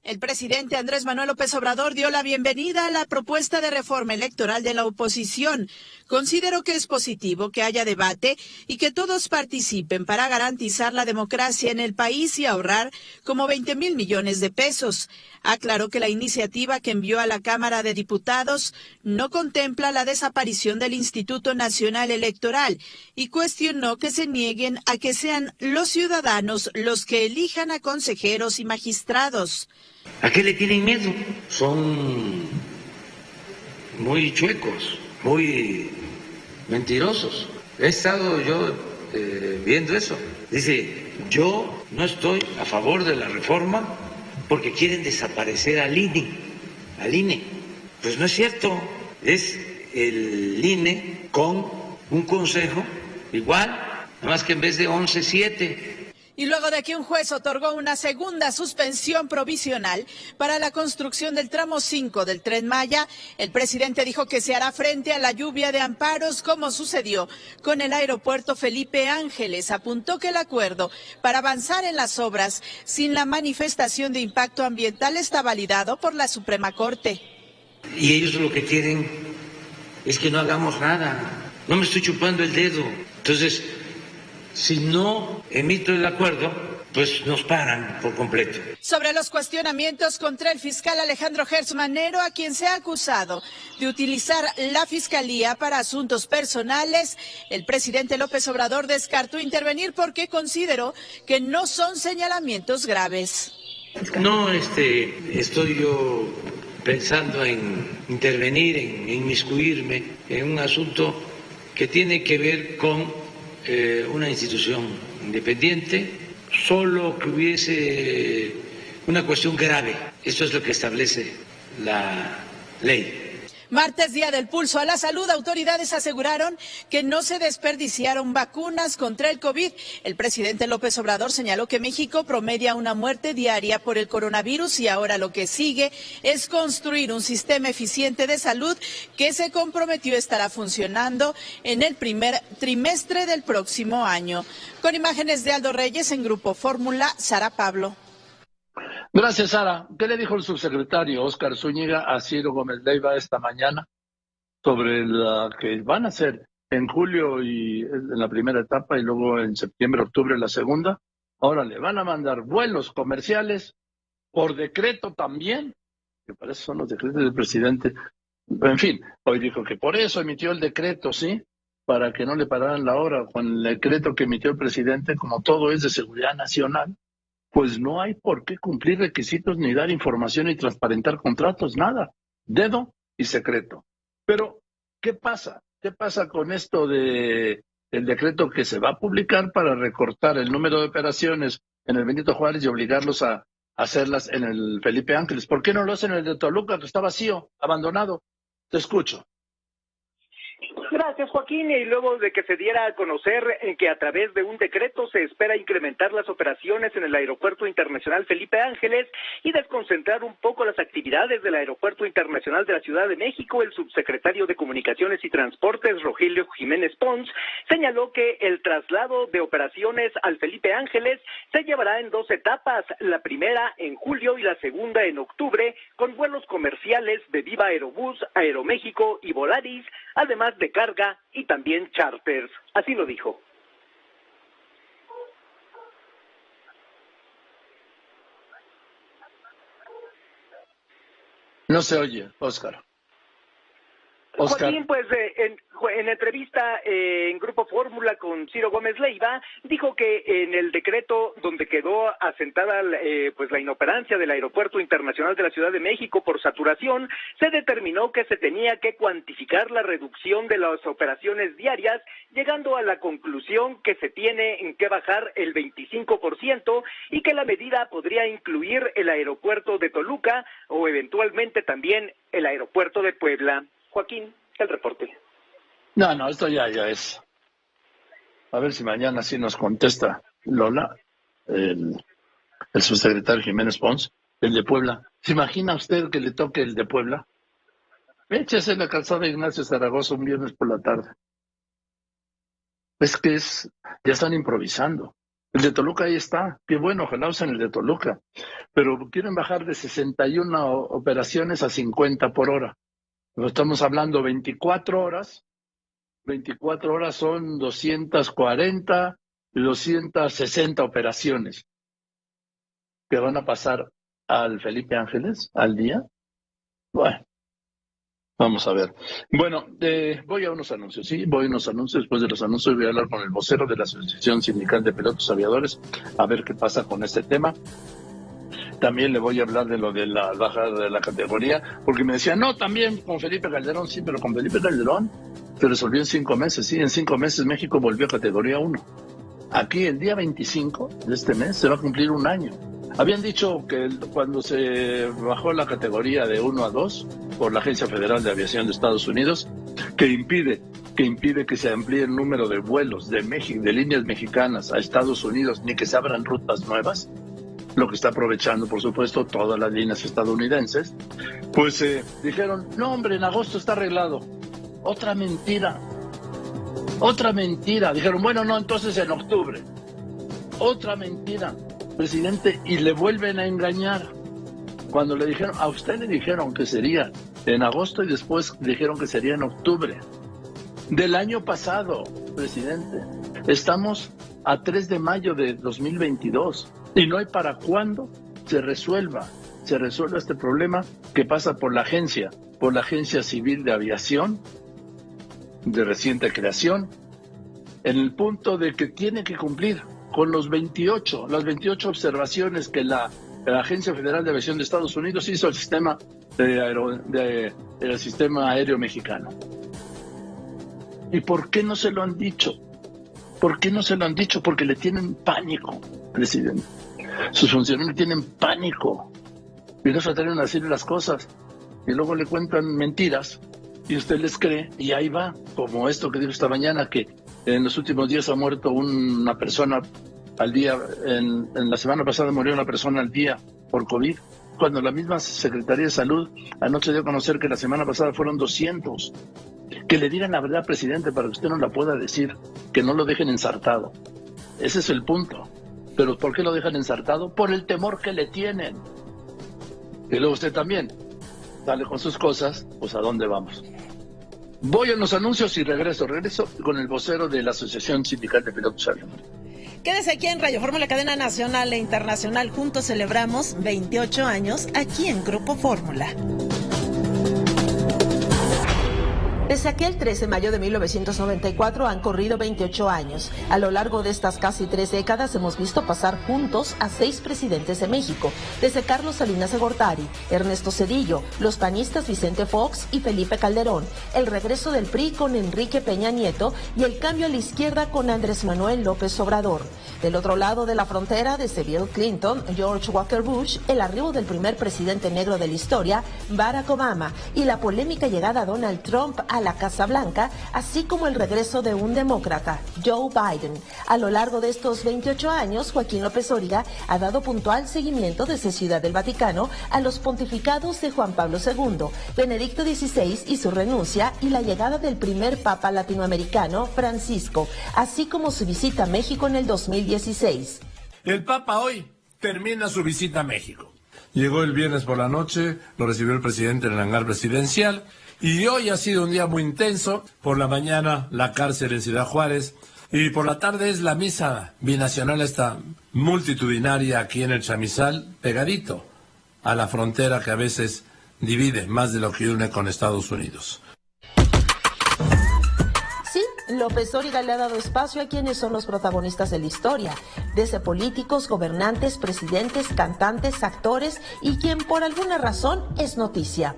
El presidente Andrés Manuel López Obrador dio la bienvenida a la propuesta de reforma electoral de la oposición. Consideró que es positivo que haya debate y que todos participen para garantizar la democracia en el país y ahorrar como 20,000 millones de pesos. Aclaró que la iniciativa que envió a la Cámara de Diputados no contempla la desaparición del Instituto Nacional Electoral y cuestionó que se nieguen a que sean los ciudadanos los que elijan a consejeros y magistrados. ¿A qué le tienen miedo? Son muy chuecos, muy mentirosos. He estado yo viendo eso. Dice, yo no estoy a favor de la reforma porque quieren desaparecer al INE. Pues no es cierto, es el INE con un consejo igual, nada más que en vez de 11, 7. Y luego de que un juez otorgó una segunda suspensión provisional para la construcción del tramo 5 del Tren Maya, el presidente dijo que se hará frente a la lluvia de amparos como sucedió con el aeropuerto Felipe Ángeles. Apuntó que el acuerdo para avanzar en las obras sin la manifestación de impacto ambiental está validado por la Suprema Corte. Y ellos lo que quieren es que no hagamos nada. No me estoy chupando el dedo. Entonces, si no emito el acuerdo, pues nos paran por completo. Sobre los cuestionamientos contra el fiscal Alejandro Gertz Manero, a quien se ha acusado de utilizar la fiscalía para asuntos personales, el presidente López Obrador descartó intervenir porque consideró que no son señalamientos graves. No, estoy yo pensando en intervenir, en inmiscuirme en un asunto que tiene que ver con una institución independiente, solo que hubiese una cuestión grave. Eso es lo que establece la ley. Martes, Día del Pulso a la Salud, autoridades aseguraron que no se desperdiciaron vacunas contra el COVID. El presidente López Obrador señaló que México promedia una muerte diaria por el coronavirus y ahora lo que sigue es construir un sistema eficiente de salud que se comprometió estará funcionando en el primer trimestre del próximo año. Con imágenes de Aldo Reyes en Grupo Fórmula, Sara Pablo. Gracias, Sara. ¿Qué le dijo el subsecretario Óscar Zúñiga a Ciro Gómez Leiva esta mañana sobre la que van a hacer en julio y en la primera etapa y luego en septiembre, octubre la segunda? Ahora le van a mandar vuelos comerciales por decreto también, que para eso son los decretos del presidente. En fin, hoy dijo que por eso emitió el decreto, ¿sí? Para que no le pararan la hora con el decreto que emitió el presidente, como todo es de seguridad nacional. Pues no hay por qué cumplir requisitos ni dar información y transparentar contratos, nada. Dedo y secreto. Pero, ¿qué pasa? ¿Qué pasa con esto de el decreto que se va a publicar para recortar el número de operaciones en el Benito Juárez y obligarlos a hacerlas en el Felipe Ángeles? ¿Por qué no lo hacen en el de Toluca, que está vacío, abandonado? Te escucho. Gracias, Joaquín. Y luego de que se diera a conocer que a través de un decreto se espera incrementar las operaciones en el Aeropuerto Internacional Felipe Ángeles y desconcentrar un poco las actividades del Aeropuerto Internacional de la Ciudad de México, el subsecretario de Comunicaciones y Transportes, Rogelio Jiménez Pons, señaló que el traslado de operaciones al Felipe Ángeles se llevará en 2 etapas, la primera en julio y la segunda en octubre, con vuelos comerciales de Viva Aerobús, Aeroméxico y Volaris, además de carga y también charters. Así lo dijo. No se oye, Óscar. Joaquín, pues en entrevista en Grupo Fórmula con Ciro Gómez Leiva, dijo que en el decreto donde quedó asentada pues la inoperancia del Aeropuerto Internacional de la Ciudad de México por saturación, se determinó que se tenía que cuantificar la reducción de las operaciones diarias, llegando a la conclusión que se tiene que bajar el 25% y que la medida podría incluir el aeropuerto de Toluca o eventualmente también el aeropuerto de Puebla. Joaquín, el reporte. No, esto ya es. A ver si mañana sí nos contesta Lola, el subsecretario Jiménez Pons, el de Puebla. ¿Se imagina usted que le toque el de Puebla? Échese la calzada Ignacio Zaragoza un viernes por la tarde. Es que ya están improvisando. El de Toluca ahí está. Qué bueno, ojalá usen el de Toluca. Pero quieren bajar de 61 operaciones a 50 por hora. Estamos hablando 24 horas. 24 horas son 240 y 260 operaciones que van a pasar al Felipe Ángeles al día. Bueno, vamos a ver. Bueno, voy a unos anuncios, ¿sí? Voy a unos anuncios. Después de los anuncios voy a hablar con el vocero de la Asociación Sindical de Pilotos Aviadores a ver qué pasa con este tema. También le voy a hablar de lo de la baja de la categoría, porque me decían, no, también con Felipe Calderón, sí, pero con Felipe Calderón se resolvió en 5 meses, sí, en 5 meses México volvió a categoría 1. Aquí el día 25 de este mes se va a cumplir 1 año. Habían dicho que cuando se bajó la categoría de 1 a 2 por la Agencia Federal de Aviación de Estados Unidos, que impide que se amplíe el número de vuelos de México, de líneas mexicanas a Estados Unidos, ni que se abran rutas nuevas, lo que está aprovechando, por supuesto, todas las líneas estadounidenses, pues dijeron, no, hombre, en agosto está arreglado. Otra mentira. Dijeron, bueno, no, entonces en octubre. Otra mentira, presidente, y le vuelven a engañar. Cuando le dijeron, a usted le dijeron que sería en agosto y después dijeron que sería en octubre. Del año pasado, presidente. Estamos a 3 de mayo de 2022 y no hay para cuándo se resuelva este problema que pasa por la Agencia Civil de Aviación de reciente creación, en el punto de que tiene que cumplir con las 28 observaciones que la Agencia Federal de Aviación de Estados Unidos hizo al sistema del sistema aéreo mexicano. ¿Y por qué no se lo han dicho? Porque le tienen pánico, presidente. Sus funcionarios tienen pánico. Y no trataron de decirle las cosas. Y luego le cuentan mentiras y usted les cree y ahí va. Como esto que dijo esta mañana, que en los últimos días ha muerto una persona al día. En la semana pasada murió una persona al día por COVID. Cuando la misma Secretaría de Salud anoche dio a conocer que la semana pasada fueron 200. Que le digan la verdad, presidente, para que usted no la pueda decir, que no lo dejen ensartado. Ese es el punto. ¿Pero por qué lo dejan ensartado? Por el temor que le tienen. Y luego usted también sale con sus cosas, pues ¿a dónde vamos? Voy a los anuncios y regreso con el vocero de la Asociación Sindical de Pilotos Aviadores. Quédese aquí en Radio Fórmula, cadena nacional e internacional. Juntos celebramos 28 años aquí en Grupo Fórmula. Desde aquel 13 de mayo de 1994 han corrido 28 años. A lo largo de estas casi 3 décadas hemos visto pasar juntos a 6 presidentes de México, desde Carlos Salinas de Gortari, Ernesto Zedillo, los panistas Vicente Fox y Felipe Calderón, el regreso del PRI con Enrique Peña Nieto y el cambio a la izquierda con Andrés Manuel López Obrador. Del otro lado de la frontera, desde Bill Clinton, George Walker Bush, el arribo del primer presidente negro de la historia, Barack Obama, y la polémica llegada a Donald Trump a la Casa Blanca, así como el regreso de un demócrata, Joe Biden. A lo largo de estos 28 años, Joaquín López Dóriga ha dado puntual seguimiento desde Ciudad del Vaticano a los pontificados de Juan Pablo II, Benedicto XVI y su renuncia, y la llegada del primer papa latinoamericano, Francisco, así como su visita a México en el 2016. El papa hoy termina su visita a México. Llegó el viernes por la noche, lo recibió el presidente en el hangar presidencial. Y hoy ha sido un día muy intenso. Por la mañana la cárcel en Ciudad Juárez y por la tarde es la misa binacional, esta multitudinaria aquí en el Chamizal, pegadito a la frontera que a veces divide más de lo que une con Estados Unidos. Sí, López Dóriga le ha dado espacio a quienes son los protagonistas de la historia, desde políticos, gobernantes, presidentes, cantantes, actores y quien por alguna razón es noticia.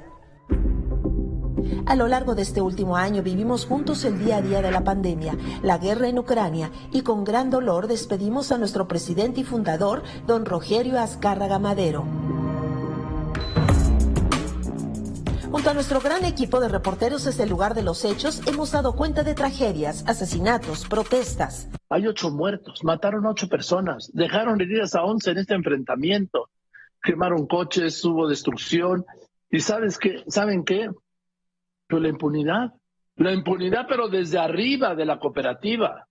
A lo largo de este último año vivimos juntos el día a día de la pandemia, la guerra en Ucrania, y con gran dolor despedimos a nuestro presidente y fundador, don Rogelio Azcárraga Madero. Junto a nuestro gran equipo de reporteros desde el lugar de los hechos, hemos dado cuenta de tragedias, asesinatos, protestas. Hay 8 muertos, mataron a 8 personas, dejaron heridas a 11 en este enfrentamiento, quemaron coches, hubo destrucción, y ¿saben qué? Pues la impunidad, pero desde arriba de la cooperativa.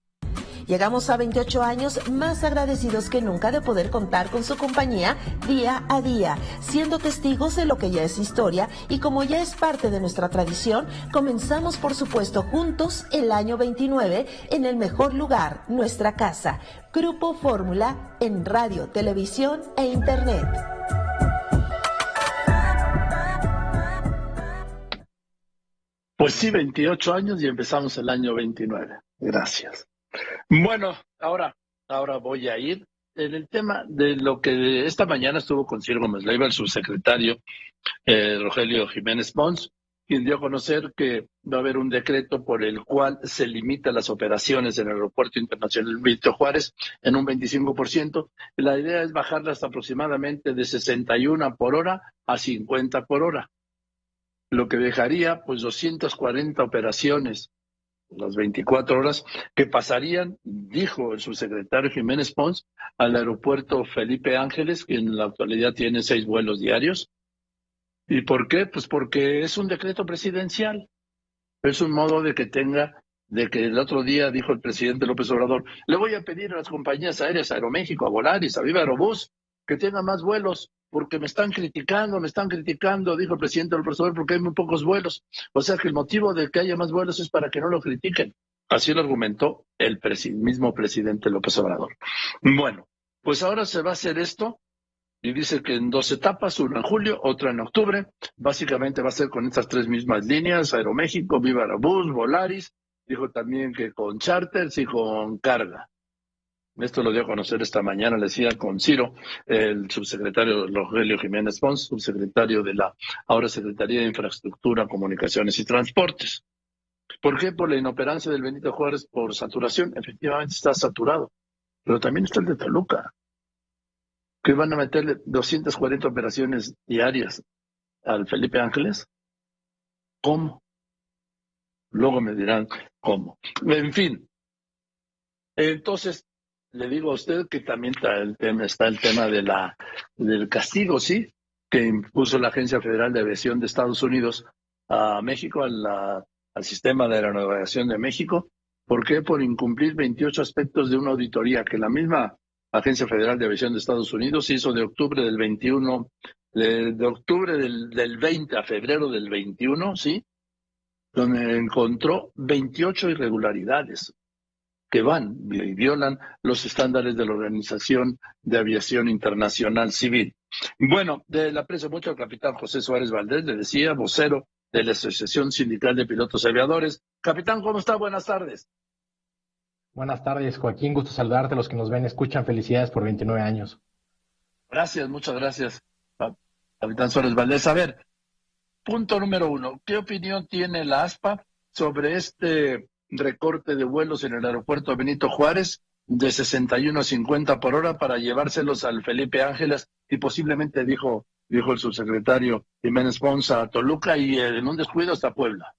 Llegamos a 28 años más agradecidos que nunca de poder contar con su compañía día a día, siendo testigos de lo que ya es historia, y como ya es parte de nuestra tradición, comenzamos por supuesto juntos el año 29 en el mejor lugar, nuestra casa. Grupo Fórmula en radio, televisión e internet. Pues sí, 28 años y empezamos el año 29. Gracias. Bueno, ahora voy a ir en el tema de lo que esta mañana estuvo con Ciro Gómez Leiva, el subsecretario Rogelio Jiménez Pons, quien dio a conocer que va a haber un decreto por el cual se limitan las operaciones en el Aeropuerto Internacional Benito Juárez en un 25%. La idea es bajarlas aproximadamente de 61 por hora a 50 por hora, lo que dejaría pues 240 operaciones las 24 horas que pasarían, dijo el subsecretario Jiménez Pons, al aeropuerto Felipe Ángeles, que en la actualidad tiene 6 vuelos diarios. ¿Y por qué? Pues porque es un decreto presidencial. Es un modo de que el otro día dijo el presidente López Obrador, le voy a pedir a las compañías aéreas, a Aeroméxico, a Volaris, a Viva Aerobús, que tengan más vuelos, porque me están criticando, dijo el presidente López Obrador, porque hay muy pocos vuelos. O sea que el motivo de que haya más vuelos es para que no lo critiquen. Así lo argumentó el mismo presidente López Obrador. Bueno, pues ahora se va a hacer esto, y dice que en 2 etapas, una en julio, otra en octubre. Básicamente va a ser con estas 3 mismas líneas, Aeroméxico, Viva Aerobús, Volaris. Dijo también que con charters y con carga. Esto lo dio a conocer esta mañana, le decía con Ciro, el subsecretario Rogelio Jiménez Pons, subsecretario de la ahora Secretaría de Infraestructura, Comunicaciones y Transportes. ¿Por qué? Por la inoperancia del Benito Juárez, por saturación. Efectivamente está saturado, pero también está el de Toluca, que van a meterle 240 operaciones diarias al Felipe Ángeles. ¿Cómo? Luego me dirán cómo. En fin, entonces le digo a usted que también está el tema del castigo, ¿sí? Que impuso la Agencia Federal de Aviación de Estados Unidos a México, al sistema de aeronavegación de México. ¿Por qué? Por incumplir 28 aspectos de una auditoría que la misma Agencia Federal de Aviación de Estados Unidos hizo de octubre del 21, de octubre del 20 a febrero del 21, ¿sí? Donde encontró 28 irregularidades que van y violan los estándares de la Organización de Aviación Internacional Civil. Bueno, le aprecio mucho al capitán José Suárez Valdés, le decía, vocero de la Asociación Sindical de Pilotos Aviadores. Capitán, ¿cómo está? Buenas tardes. Buenas tardes, Joaquín, gusto saludarte, los que nos ven, escuchan, felicidades por 29 años. Gracias, muchas gracias, capitán Suárez Valdés. A ver, punto número 1, ¿qué opinión tiene la ASPA sobre este recorte de vuelos en el aeropuerto Benito Juárez de 61 a 50 por hora para llevárselos al Felipe Ángeles y posiblemente, dijo el subsecretario Jiménez Pons, a Toluca y en un descuido hasta Puebla?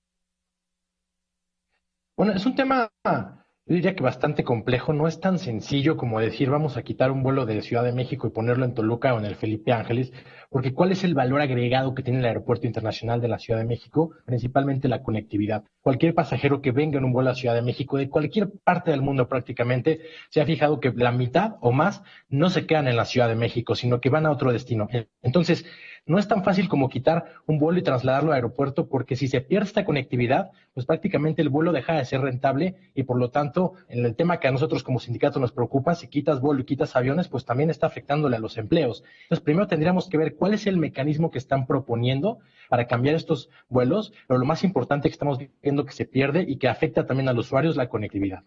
Bueno, es un tema, yo diría que bastante complejo, no es tan sencillo como decir vamos a quitar un vuelo de Ciudad de México y ponerlo en Toluca o en el Felipe Ángeles, porque ¿cuál es el valor agregado que tiene el Aeropuerto Internacional de la Ciudad de México? Principalmente la conectividad. Cualquier pasajero que venga en un vuelo a Ciudad de México, de cualquier parte del mundo prácticamente, se ha fijado que la mitad o más no se quedan en la Ciudad de México, sino que van a otro destino. Entonces, no es tan fácil como quitar un vuelo y trasladarlo al aeropuerto, porque si se pierde esta conectividad, pues prácticamente el vuelo deja de ser rentable y por lo tanto, en el tema que a nosotros como sindicato nos preocupa, si quitas vuelo y quitas aviones, pues también está afectándole a los empleos. Entonces, primero tendríamos que ver cuál es el mecanismo que están proponiendo para cambiar estos vuelos, pero lo más importante que estamos viendo que se pierde y que afecta también a los usuarios, la conectividad.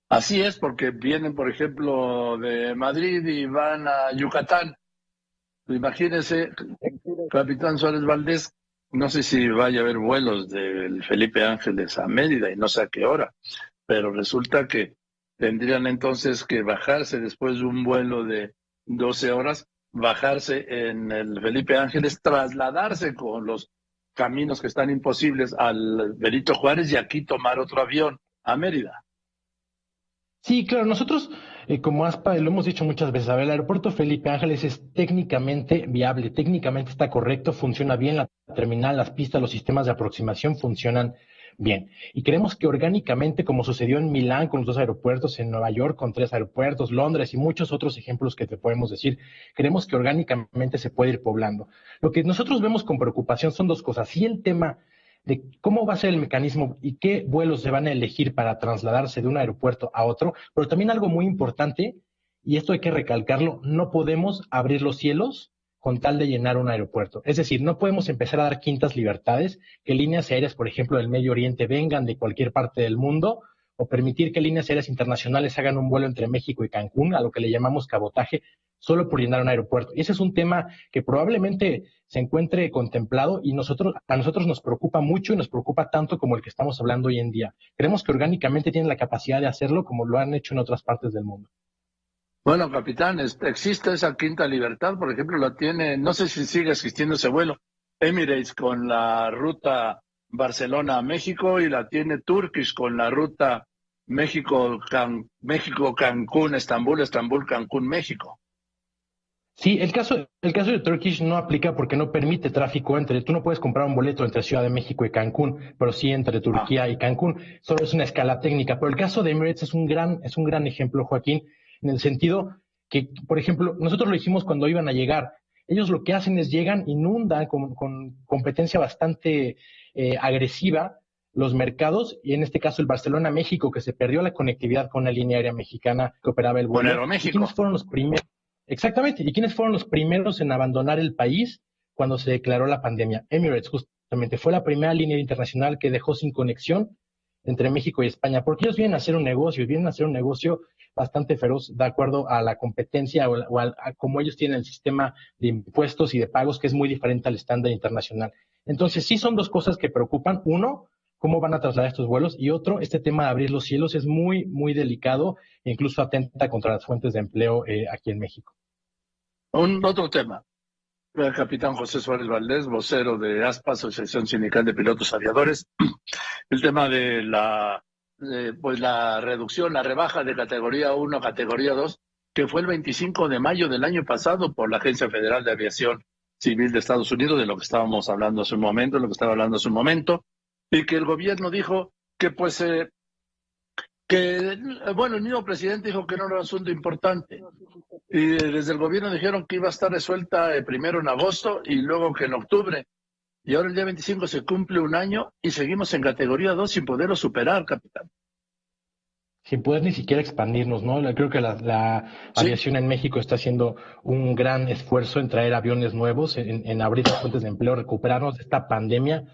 Así es, porque vienen, por ejemplo, de Madrid y van a Yucatán. Imagínese, capitán Suárez Valdés, no sé si vaya a haber vuelos del Felipe Ángeles a Mérida y no sé a qué hora, pero resulta que tendrían entonces que bajarse después de un vuelo de 12 horas, bajarse en el Felipe Ángeles, trasladarse con los caminos que están imposibles al Benito Juárez y aquí tomar otro avión a Mérida. Sí, claro, nosotros como ASPA lo hemos dicho muchas veces, a ver, el aeropuerto Felipe Ángeles es técnicamente viable, técnicamente está correcto, funciona bien la terminal, las pistas, los sistemas de aproximación funcionan bien. Y queremos que orgánicamente, como sucedió en Milán con los 2 aeropuertos, en Nueva York con 3 aeropuertos, Londres y muchos otros ejemplos que te podemos decir, queremos que orgánicamente se pueda ir poblando. Lo que nosotros vemos con preocupación son 2 cosas. Sí, el tema de cómo va a ser el mecanismo y qué vuelos se van a elegir para trasladarse de un aeropuerto a otro, pero también algo muy importante, y esto hay que recalcarlo, no podemos abrir los cielos con tal de llenar un aeropuerto. Es decir, no podemos empezar a dar quintas libertades, que líneas aéreas, por ejemplo, del Medio Oriente vengan de cualquier parte del mundo, o permitir que líneas aéreas internacionales hagan un vuelo entre México y Cancún, a lo que le llamamos cabotaje, solo por llenar un aeropuerto. Y ese es un tema que probablemente se encuentre contemplado y a nosotros nos preocupa mucho y nos preocupa tanto como el que estamos hablando hoy en día. Creemos que orgánicamente tienen la capacidad de hacerlo como lo han hecho en otras partes del mundo. Bueno, capitán, existe esa quinta libertad, por ejemplo, la tiene, no sé si sigue existiendo ese vuelo, Emirates con la ruta Barcelona-México y la tiene Turkish con la ruta México-Cancún, Estambul-Cancún, México. Sí, el caso de Turkish no aplica porque no permite tráfico tú no puedes comprar un boleto entre Ciudad de México y Cancún, pero sí entre Turquía y Cancún. Solo es una escala técnica. Pero el caso de Emirates es un gran ejemplo, Joaquín, en el sentido que, por ejemplo, nosotros lo hicimos cuando iban a llegar. Ellos lo que hacen es llegan, inundan con competencia bastante agresiva los mercados, y en este caso el Barcelona-México, que se perdió la conectividad con la línea aérea mexicana que operaba el vuelo. Con Aeroméxico. ¿Quiénes fueron los primeros? Exactamente. ¿Y quiénes fueron los primeros en abandonar el país cuando se declaró la pandemia? Emirates, justamente, fue la primera línea internacional que dejó sin conexión entre México y España, porque ellos vienen a hacer un negocio bastante feroz de acuerdo a la competencia o a cómo ellos tienen el sistema de impuestos y de pagos, que es muy diferente al estándar internacional. Entonces, sí son 2 cosas que preocupan. Uno, cómo van a trasladar estos vuelos, y otro, este tema de abrir los cielos es muy, muy delicado e incluso atenta contra las fuentes de empleo aquí en México. Un otro tema. El capitán José Suárez Valdés, vocero de ASPA, Asociación Sindical de Pilotos Aviadores, el tema de la reducción, la rebaja de categoría 1 a categoría 2, que fue el 25 de mayo del año pasado por la Agencia Federal de Aviación Civil de Estados Unidos, de lo que estábamos hablando hace un momento, y que el gobierno dijo que el mismo presidente dijo que no era un asunto importante. Y desde el gobierno dijeron que iba a estar resuelta primero en agosto y luego que en octubre. Y ahora el día 25 se cumple un año y seguimos en categoría 2 sin poderlo superar, capitán. Sin poder ni siquiera expandirnos, ¿no? Creo que la aviación en México está haciendo un gran esfuerzo en traer aviones nuevos, en abrir las fuentes de empleo, recuperarnos de esta pandemia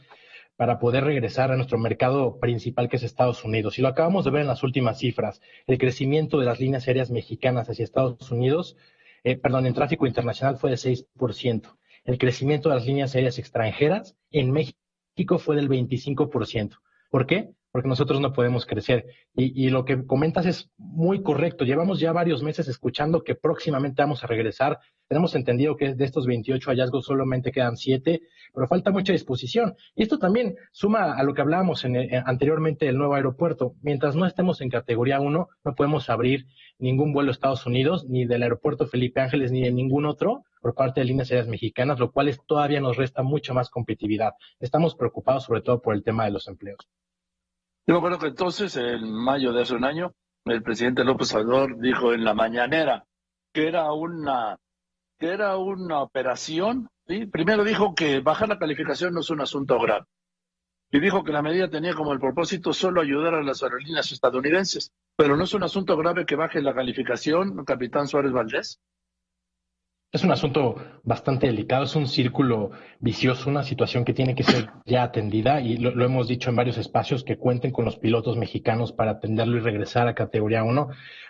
para poder regresar a nuestro mercado principal, que es Estados Unidos. Y lo acabamos de ver en las últimas cifras. El crecimiento de las líneas aéreas mexicanas hacia Estados Unidos, en tráfico internacional fue de 6%. El crecimiento de las líneas aéreas extranjeras en México fue del 25%. ¿Por qué? Porque nosotros no podemos crecer. Y lo que comentas es muy correcto. Llevamos ya varios meses escuchando que próximamente vamos a regresar. Tenemos entendido que de estos 28 hallazgos solamente quedan 7, pero falta mucha disposición. Y esto también suma a lo que hablábamos anteriormente del nuevo aeropuerto. Mientras no estemos en categoría 1, no podemos abrir ningún vuelo a Estados Unidos, ni del aeropuerto Felipe Ángeles, ni de ningún otro, por parte de líneas aéreas mexicanas, lo cual todavía nos resta mucha más competitividad. Estamos preocupados sobre todo por el tema de los empleos. Yo me acuerdo que entonces, en mayo de hace un año, el presidente López Obrador dijo en la mañanera que era una operación, ¿sí? Primero dijo que bajar la calificación no es un asunto grave. Y dijo que la medida tenía como el propósito solo ayudar a las aerolíneas estadounidenses. Pero no es un asunto grave que baje la calificación, capitán Suárez Valdés. Es un asunto bastante delicado, es un círculo vicioso, una situación que tiene que ser ya atendida, y lo hemos dicho en varios espacios, que cuenten con los pilotos mexicanos para atenderlo y regresar a categoría 1.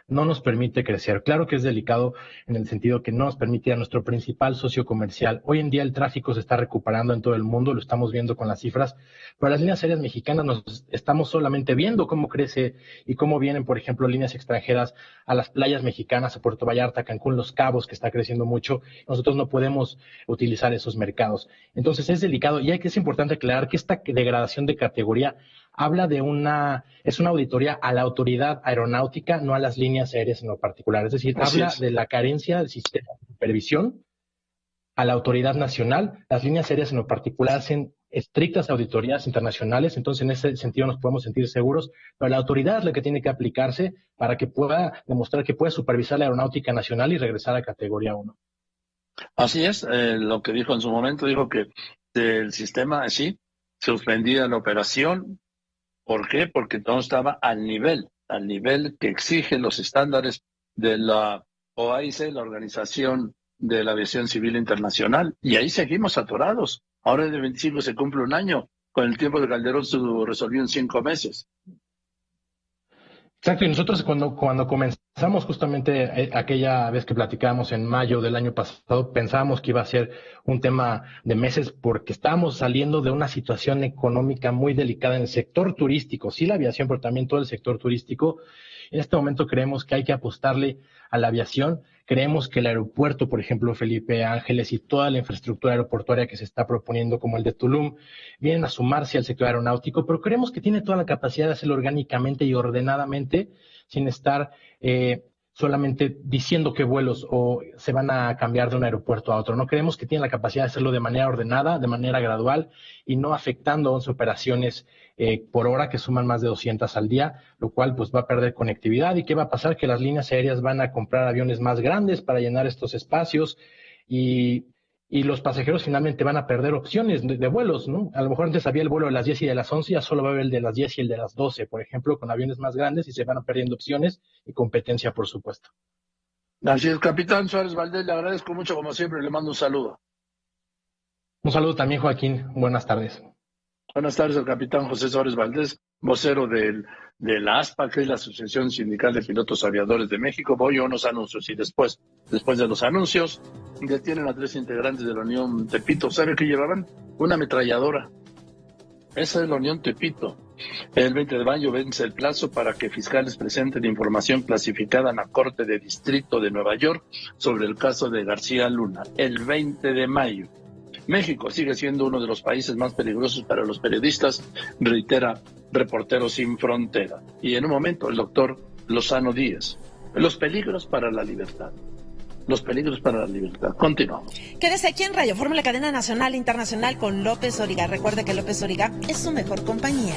No nos permite crecer. Claro que es delicado en el sentido que no nos permite a nuestro principal socio comercial. Hoy en día el tráfico se está recuperando en todo el mundo, lo estamos viendo con las cifras, pero las líneas aéreas mexicanas nos estamos solamente viendo cómo crece y cómo vienen, por ejemplo, líneas extranjeras a las playas mexicanas, a Puerto Vallarta, Cancún, Los Cabos, que está creciendo mucho. Nosotros no podemos utilizar esos mercados. Entonces es delicado, y es importante aclarar que esta degradación de categoría habla es una auditoría a la autoridad aeronáutica, no a las líneas aéreas en lo particular. Es decir, habla de la carencia del sistema de supervisión a la autoridad nacional. Las líneas aéreas en lo particular hacen estrictas auditorías internacionales, entonces en ese sentido nos podemos sentir seguros, pero la autoridad es la que tiene que aplicarse para que pueda demostrar que puede supervisar la aeronáutica nacional y regresar a categoría 1. Así es, lo que dijo en su momento, dijo que el sistema sí suspendía la operación. ¿Por qué? Porque todo estaba al nivel que exigen los estándares de la OAIC, la Organización de la Aviación Civil Internacional, y ahí seguimos atorados. Ahora de 25 se cumple un año, con el tiempo de Calderón se resolvió en 5 meses. Exacto, y nosotros cuando comenzamos justamente aquella vez que platicábamos en mayo del año pasado, pensábamos que iba a ser un tema de meses porque estábamos saliendo de una situación económica muy delicada en el sector turístico, sí la aviación, pero también todo el sector turístico. En este momento creemos que hay que apostarle a la aviación. Creemos que el aeropuerto, por ejemplo, Felipe Ángeles, y toda la infraestructura aeroportuaria que se está proponiendo, como el de Tulum, vienen a sumarse al sector aeronáutico, pero creemos que tiene toda la capacidad de hacerlo orgánicamente y ordenadamente, sin estar solamente diciendo qué vuelos o se van a cambiar de un aeropuerto a otro. No creemos que tiene la capacidad de hacerlo de manera ordenada, de manera gradual y no afectando a 11 operaciones por hora, que suman más de 200 al día, lo cual pues va a perder conectividad. ¿Y qué va a pasar? Que las líneas aéreas van a comprar aviones más grandes para llenar estos espacios y los pasajeros finalmente van a perder opciones de vuelos, ¿no? A lo mejor antes había el vuelo de las 10 y de las 11, ya solo va a haber el de las 10 y el de las 12, por ejemplo, con aviones más grandes, y se van perdiendo opciones y competencia, por supuesto. Así es, capitán Suárez Valdés, le agradezco mucho, como siempre, le mando un saludo. Un saludo también, Joaquín. Buenas tardes. Buenas tardes al capitán José Suárez Valdés, vocero de la ASPA, que es la Asociación Sindical de Pilotos Aviadores de México. Voy a unos anuncios y después de los anuncios, detienen a 3 integrantes de la Unión Tepito. ¿Sabe qué llevaban? Una ametralladora. Esa es la Unión Tepito. El 20 de mayo vence el plazo para que fiscales presenten información clasificada en la Corte de Distrito de Nueva York sobre el caso de García Luna. El 20 de mayo. México sigue siendo uno de los países más peligrosos para los periodistas, reitera Reporteros Sin Frontera. Y en un momento el doctor Lozano Díaz. Los peligros para la libertad. Los peligros para la libertad. Continuamos. Quédese aquí en Radio Fórmula, cadena nacional e internacional con López Origa. Recuerde que López Origa es su mejor compañía.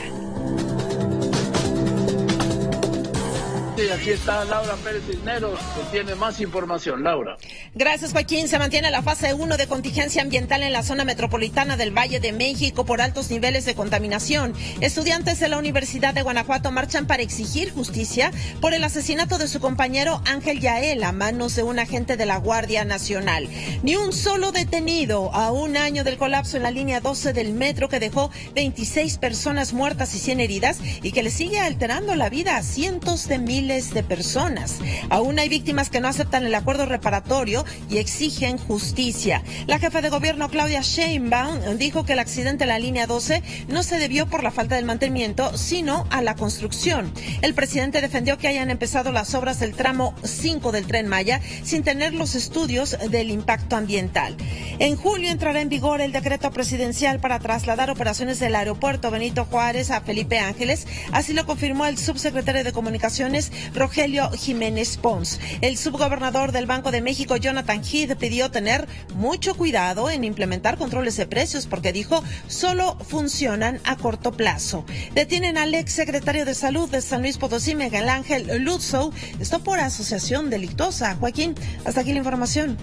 Sí, aquí está Laura Pérez Cisneros, que tiene más información. Laura. Gracias, Joaquín. Se mantiene la fase 1 de contingencia ambiental en la zona metropolitana del Valle de México por altos niveles de contaminación. Estudiantes de la Universidad de Guanajuato marchan para exigir justicia por el asesinato de su compañero Ángel Yael a manos de un agente de la Guardia Nacional. Ni un solo detenido a un año del colapso en la línea 12 del metro, que dejó 26 personas muertas y 100 heridas y que le sigue alterando la vida a cientos de miles de personas. Aún hay víctimas que no aceptan el acuerdo reparatorio y exigen justicia. La jefa de gobierno, Claudia Sheinbaum, dijo que el accidente en la línea 12 no se debió por la falta del mantenimiento, sino a la construcción. El presidente defendió que hayan empezado las obras del tramo 5 del Tren Maya sin tener los estudios del impacto ambiental. En julio entrará en vigor el decreto presidencial para trasladar operaciones del aeropuerto Benito Juárez a Felipe Ángeles. Así lo confirmó el subsecretario de Comunicaciones, Rogelio Jiménez Pons. El subgobernador del Banco de México, Jonathan Heath, pidió tener mucho cuidado en implementar controles de precios porque, dijo, solo funcionan a corto plazo. Detienen al ex secretario de Salud de San Luis Potosí, Miguel Ángel Lutzow, esto por asociación delictuosa. Joaquín, hasta aquí la información.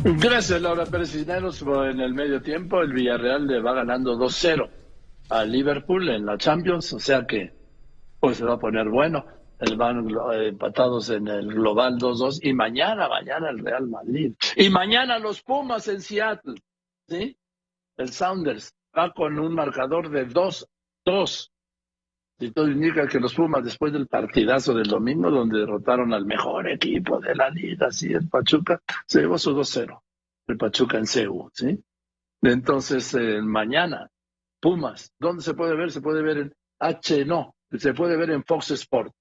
Gracias, Laura Pérez Cisneros. En el medio tiempo, el Villarreal le va ganando 2-0 a Liverpool en la Champions, o sea que pues se va a poner bueno. Van empatados en el global 2-2 y mañana el Real Madrid. Y mañana los Pumas en Seattle, ¿sí? El Sounders va con un marcador de 2-2. Y todo indica que los Pumas, después del partidazo del domingo, donde derrotaron al mejor equipo de la liga, ¿sí? El Pachuca, se llevó su 2-0. El Pachuca en CEU, ¿sí? Entonces, mañana, Pumas, ¿dónde se puede ver? Se puede ver en se puede ver en Fox Sports.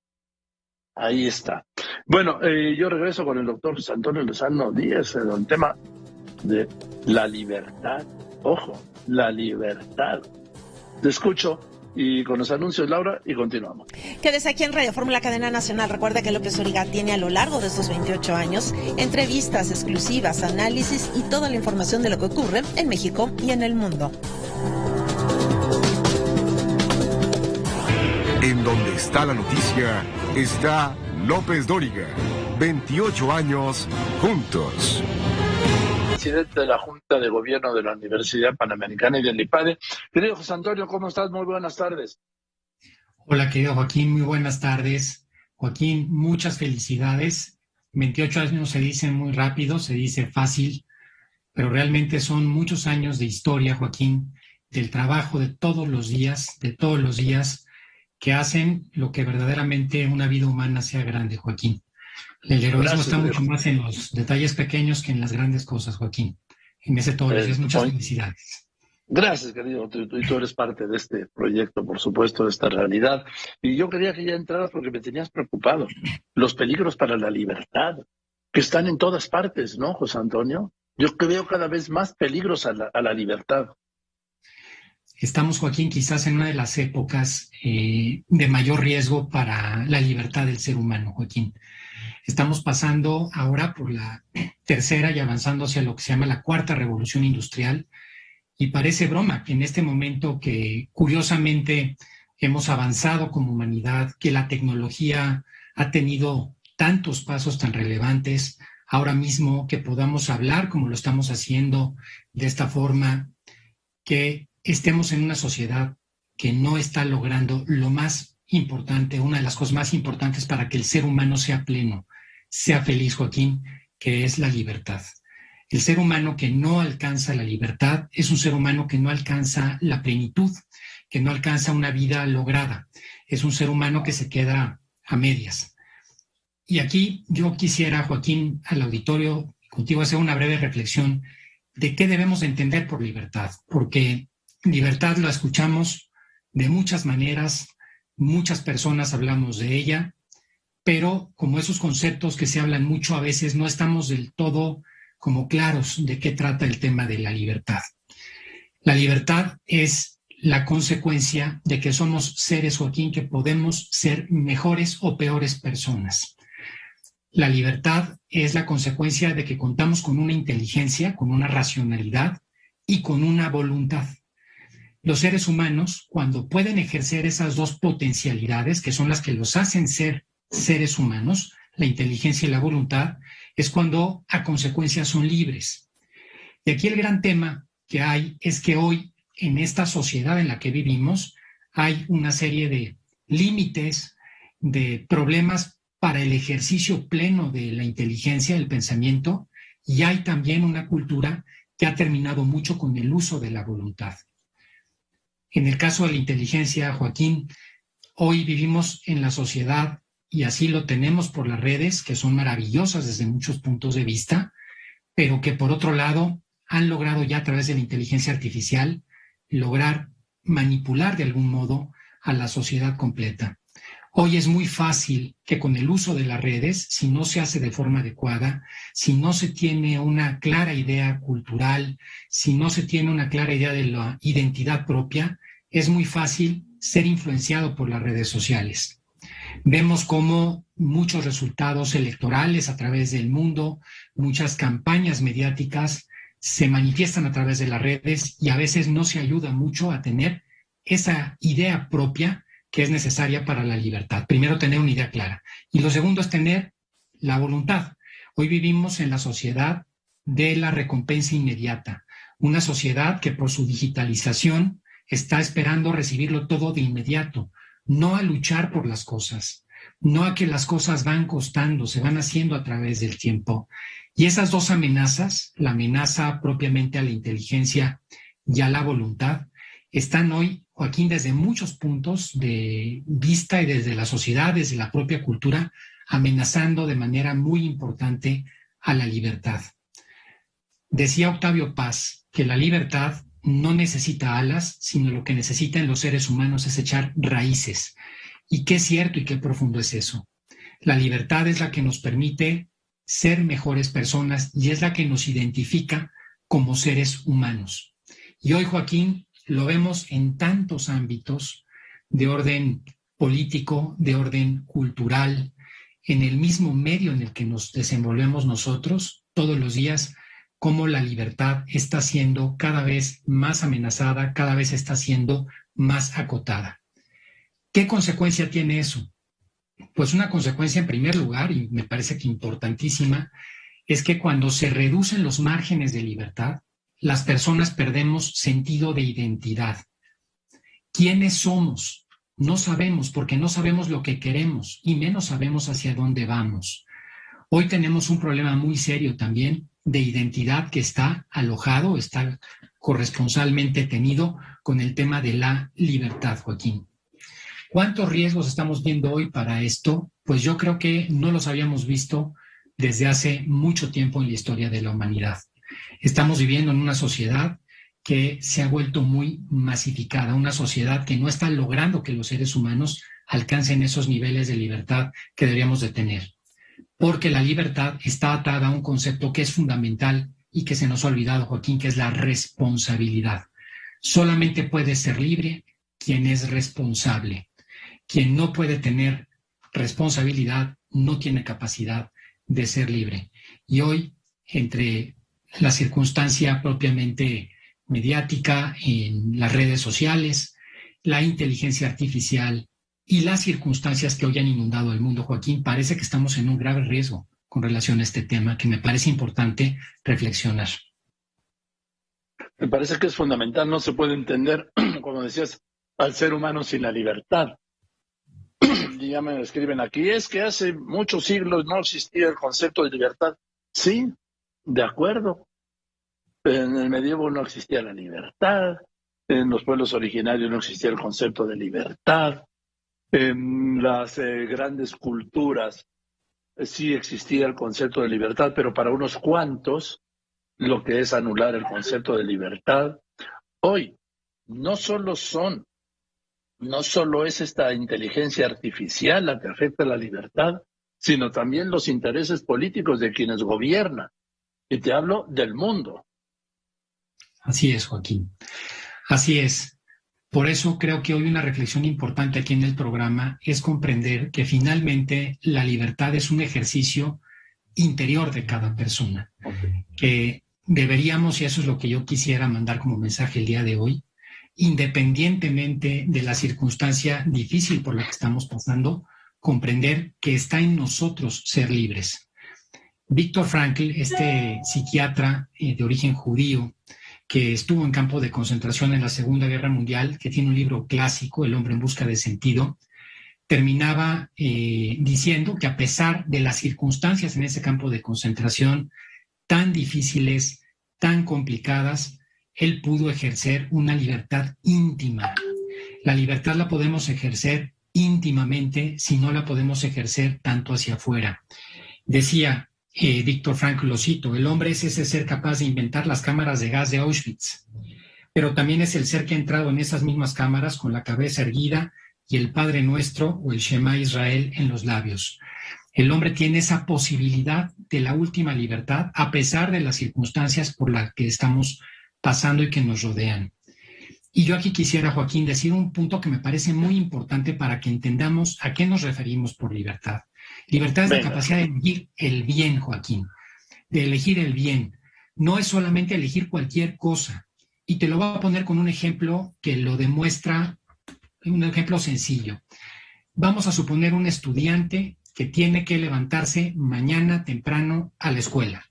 Ahí está. Bueno, yo regreso con el doctor José Antonio Lozano Díaz en el tema de la libertad. Ojo, la libertad. Te escucho y con los anuncios, Laura, y continuamos. Quédese aquí en Radio Fórmula, cadena nacional. Recuerde que López Origa tiene a lo largo de estos 28 años entrevistas exclusivas, análisis y toda la información de lo que ocurre en México y en el mundo. Donde está la noticia, está López Dóriga. 28 años juntos. Presidente de la Junta de Gobierno de la Universidad Panamericana y del IPADE. Querido José Antonio, ¿cómo estás? Muy buenas tardes. Hola, querido Joaquín, muy buenas tardes. Joaquín, muchas felicidades. 28 años se dicen muy rápido, se dice fácil, pero realmente son muchos años de historia, Joaquín, del trabajo de todos los días, que hacen lo que verdaderamente una vida humana sea grande, Joaquín. El heroísmo está mucho más en los detalles pequeños que en las grandes cosas, Joaquín. En ese todos los días, muchas felicidades. Gracias, querido. Tú eres parte de este proyecto, por supuesto, de esta realidad. Y yo quería que ya entraras porque me tenías preocupado. Los peligros para la libertad, que están en todas partes, ¿no, José Antonio? Yo veo cada vez más peligros a la libertad. Estamos, Joaquín, quizás en una de las épocas de mayor riesgo para la libertad del ser humano, Joaquín. Estamos pasando ahora por la tercera y avanzando hacia lo que se llama la cuarta revolución industrial. Y parece broma que en este momento que curiosamente hemos avanzado como humanidad, que la tecnología ha tenido tantos pasos tan relevantes, ahora mismo que podamos hablar como lo estamos haciendo de esta forma, que estemos en una sociedad que no está logrando lo más importante, una de las cosas más importantes para que el ser humano sea pleno, sea feliz, Joaquín, que es la libertad. El ser humano que no alcanza la libertad es un ser humano que no alcanza la plenitud, que no alcanza una vida lograda. Es un ser humano que se queda a medias. Y aquí yo quisiera, Joaquín, al auditorio, contigo hacer una breve reflexión de qué debemos entender por libertad, porque libertad la escuchamos de muchas maneras, muchas personas hablamos de ella, pero como esos conceptos que se hablan mucho, a veces no estamos del todo como claros de qué trata el tema de la libertad. La libertad es la consecuencia de que somos seres, Joaquín, que podemos ser mejores o peores personas. La libertad es la consecuencia de que contamos con una inteligencia, con una racionalidad y con una voluntad. Los seres humanos, cuando pueden ejercer esas dos potencialidades, que son las que los hacen ser seres humanos, la inteligencia y la voluntad, es cuando a consecuencia son libres. Y aquí el gran tema que hay es que hoy, en esta sociedad en la que vivimos, hay una serie de límites, de problemas para el ejercicio pleno de la inteligencia, del pensamiento, y hay también una cultura que ha terminado mucho con el uso de la voluntad. En el caso de la inteligencia, Joaquín, hoy vivimos en la sociedad y así lo tenemos por las redes, que son maravillosas desde muchos puntos de vista, pero que por otro lado han logrado ya a través de la inteligencia artificial lograr manipular de algún modo a la sociedad completa. Hoy es muy fácil que con el uso de las redes, si no se hace de forma adecuada, si no se tiene una clara idea cultural, si no se tiene una clara idea de la identidad propia, es muy fácil ser influenciado por las redes sociales. Vemos cómo muchos resultados electorales a través del mundo, muchas campañas mediáticas se manifiestan a través de las redes y a veces no se ayuda mucho a tener esa idea propia que es necesaria para la libertad. Primero, tener una idea clara. Y lo segundo es tener la voluntad. Hoy vivimos en la sociedad de la recompensa inmediata, una sociedad que por su digitalización está esperando recibirlo todo de inmediato, no a luchar por las cosas, no a que las cosas van costando, se van haciendo a través del tiempo. Y esas dos amenazas, la amenaza propiamente a la inteligencia y a la voluntad, están hoy, Joaquín, desde muchos puntos de vista y desde la sociedad, desde la propia cultura, amenazando de manera muy importante a la libertad. Decía Octavio Paz que la libertad no necesita alas, sino lo que necesitan los seres humanos es echar raíces. Y qué cierto y qué profundo es eso. La libertad es la que nos permite ser mejores personas y es la que nos identifica como seres humanos. Y hoy, Joaquín, lo vemos en tantos ámbitos de orden político, de orden cultural, en el mismo medio en el que nos desenvolvemos nosotros todos los días, cómo la libertad está siendo cada vez más amenazada, cada vez está siendo más acotada. ¿Qué consecuencia tiene eso? Pues una consecuencia en primer lugar, y me parece que importantísima, es que cuando se reducen los márgenes de libertad, las personas perdemos sentido de identidad. ¿Quiénes somos? No sabemos, porque no sabemos lo que queremos y menos sabemos hacia dónde vamos. Hoy tenemos un problema muy serio también de identidad que está alojado, está corresponsalmente tenido con el tema de la libertad, Joaquín. ¿Cuántos riesgos estamos viendo hoy para esto? Pues yo creo que no los habíamos visto desde hace mucho tiempo en la historia de la humanidad. Estamos viviendo en una sociedad que se ha vuelto muy masificada, una sociedad que no está logrando que los seres humanos alcancen esos niveles de libertad que deberíamos de tener. Porque la libertad está atada a un concepto que es fundamental y que se nos ha olvidado, Joaquín, que es la responsabilidad. Solamente puede ser libre quien es responsable. Quien no puede tener responsabilidad no tiene capacidad de ser libre. Y hoy, entre la circunstancia propiamente mediática en las redes sociales, la inteligencia artificial y las circunstancias que hoy han inundado el mundo, Joaquín, parece que estamos en un grave riesgo con relación a este tema que me parece importante reflexionar. Me parece que es fundamental, no se puede entender, como decías, al ser humano sin la libertad. Y ya me escriben aquí, es que hace muchos siglos no existía el concepto de libertad. Sí, de acuerdo. En el medievo no existía la libertad, en los pueblos originarios no existía el concepto de libertad, en las grandes culturas sí existía el concepto de libertad, pero para unos cuantos lo que es anular el concepto de libertad. Hoy no solo es esta inteligencia artificial la que afecta la libertad, sino también los intereses políticos de quienes gobiernan. Y te hablo del mundo. Así es, Joaquín. Así es. Por eso creo que hoy una reflexión importante aquí en el programa es comprender que finalmente la libertad es un ejercicio interior de cada persona. Que deberíamos, y eso es lo que yo quisiera mandar como mensaje el día de hoy, independientemente de la circunstancia difícil por la que estamos pasando, comprender que está en nosotros ser libres. Viktor Frankl, este psiquiatra de origen judío, que estuvo en campo de concentración en la Segunda Guerra Mundial, que tiene un libro clásico, El hombre en busca de sentido, terminaba diciendo que a pesar de las circunstancias en ese campo de concentración tan difíciles, tan complicadas, él pudo ejercer una libertad íntima. La libertad la podemos ejercer íntimamente si no la podemos ejercer tanto hacia afuera. Decía Viktor Frankl, lo cito, el hombre es ese ser capaz de inventar las cámaras de gas de Auschwitz, pero también es el ser que ha entrado en esas mismas cámaras con la cabeza erguida y el Padre Nuestro o el Shema Israel en los labios. El hombre tiene esa posibilidad de la última libertad a pesar de las circunstancias por las que estamos pasando y que nos rodean. Y yo aquí quisiera, Joaquín, decir un punto que me parece muy importante para que entendamos a qué nos referimos por libertad. Libertad es la capacidad de elegir el bien, Joaquín, de elegir el bien. No es solamente elegir cualquier cosa. Y te lo voy a poner con un ejemplo que lo demuestra, un ejemplo sencillo. Vamos a suponer un estudiante que tiene que levantarse mañana temprano a la escuela.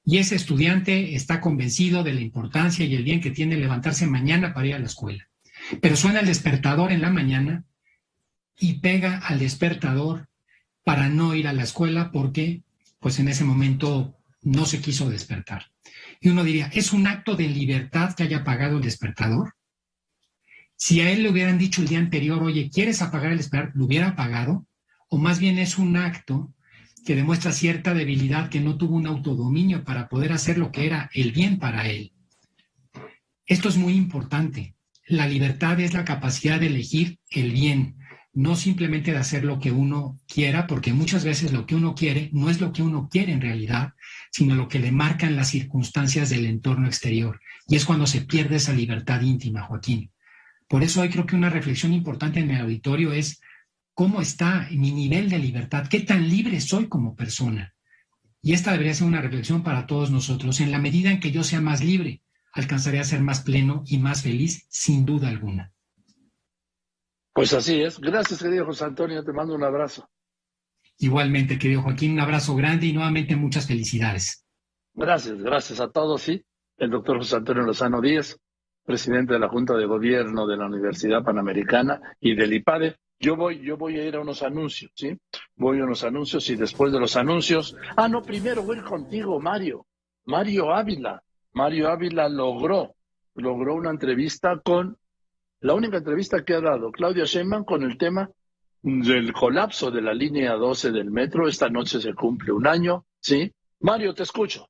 Y ese estudiante está convencido de la importancia y el bien que tiene levantarse mañana para ir a la escuela. Pero suena el despertador en la mañana y pega al despertador para no ir a la escuela porque, pues en ese momento no se quiso despertar. Y uno diría, ¿es un acto de libertad que haya apagado el despertador? Si a él le hubieran dicho el día anterior, oye, ¿quieres apagar el despertador? ¿Lo hubiera apagado? O más bien es un acto que demuestra cierta debilidad, que no tuvo un autodominio para poder hacer lo que era el bien para él. Esto es muy importante. La libertad es la capacidad de elegir el bien, no simplemente de hacer lo que uno quiera, porque muchas veces lo que uno quiere no es lo que uno quiere en realidad, sino lo que le marcan las circunstancias del entorno exterior. Y es cuando se pierde esa libertad íntima, Joaquín. Por eso hoy creo que una reflexión importante en el auditorio es ¿cómo está mi nivel de libertad? ¿Qué tan libre soy como persona? Y esta debería ser una reflexión para todos nosotros. En la medida en que yo sea más libre, alcanzaré a ser más pleno y más feliz, sin duda alguna. Pues así es. Gracias, querido José Antonio. Te mando un abrazo. Igualmente, querido Joaquín, un abrazo grande y nuevamente muchas felicidades. Gracias a todos, sí. El doctor José Antonio Lozano Díaz, presidente de la Junta de Gobierno de la Universidad Panamericana y del IPADE. Yo voy a ir a unos anuncios, ¿sí? Voy a unos anuncios y después de los anuncios... primero voy a ir contigo, Mario. Mario Ávila. Mario Ávila logró una entrevista la única entrevista que ha dado Claudia Sheinbaum con el tema del colapso de la línea 12 del metro. Esta noche se cumple un año, ¿sí? Mario, te escucho.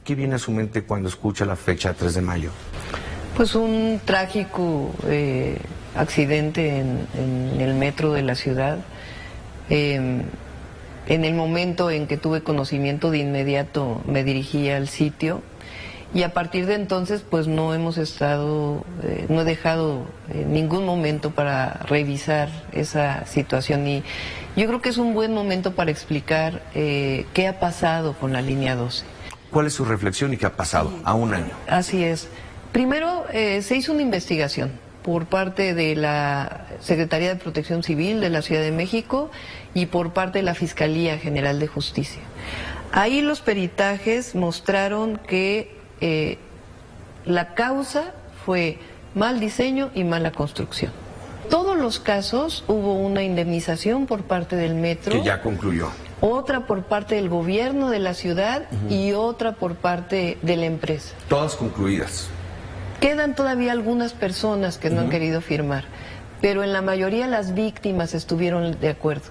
¿Qué viene a su mente cuando escucha la fecha 3 de mayo? Pues un trágico accidente en el metro de la ciudad. En el momento en que tuve conocimiento, de inmediato me dirigí al sitio y a partir de entonces pues no he dejado ningún momento para revisar esa situación, y yo creo que es un buen momento para explicar qué ha pasado con la línea 12. ¿Cuál es su reflexión y qué ha pasado a un año? Así es. Primero, se hizo una investigación por parte de la Secretaría de Protección Civil de la Ciudad de México y por parte de la Fiscalía General de Justicia. Ahí los peritajes mostraron que la causa fue mal diseño y mala construcción. Todos los casos hubo una indemnización por parte del metro. Que ya concluyó. Otra por parte del gobierno de la ciudad y otra por parte de la empresa. Todas concluidas. Quedan todavía algunas personas que no han querido firmar, pero en la mayoría las víctimas estuvieron de acuerdo.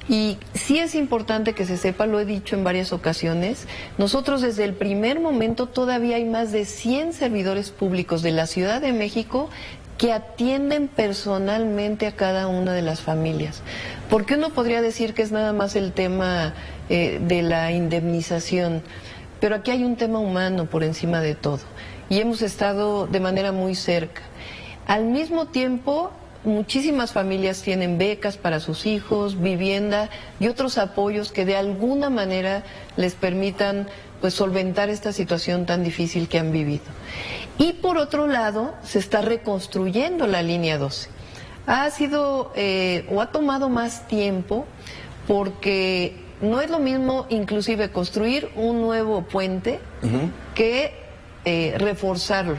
Y sí es importante que se sepa, lo he dicho en varias ocasiones, nosotros desde el primer momento todavía hay más de 100 servidores públicos de la Ciudad de México que atienden personalmente a cada una de las familias. Porque uno podría decir que es nada más el tema de la indemnización, pero aquí hay un tema humano por encima de todo. Y hemos estado de manera muy cerca. Al mismo tiempo, muchísimas familias tienen becas para sus hijos, vivienda y otros apoyos que de alguna manera les permitan pues solventar esta situación tan difícil que han vivido. Y por otro lado, se está reconstruyendo la línea 12. Ha sido o ha tomado más tiempo porque no es lo mismo inclusive construir un nuevo puente que reforzarlo,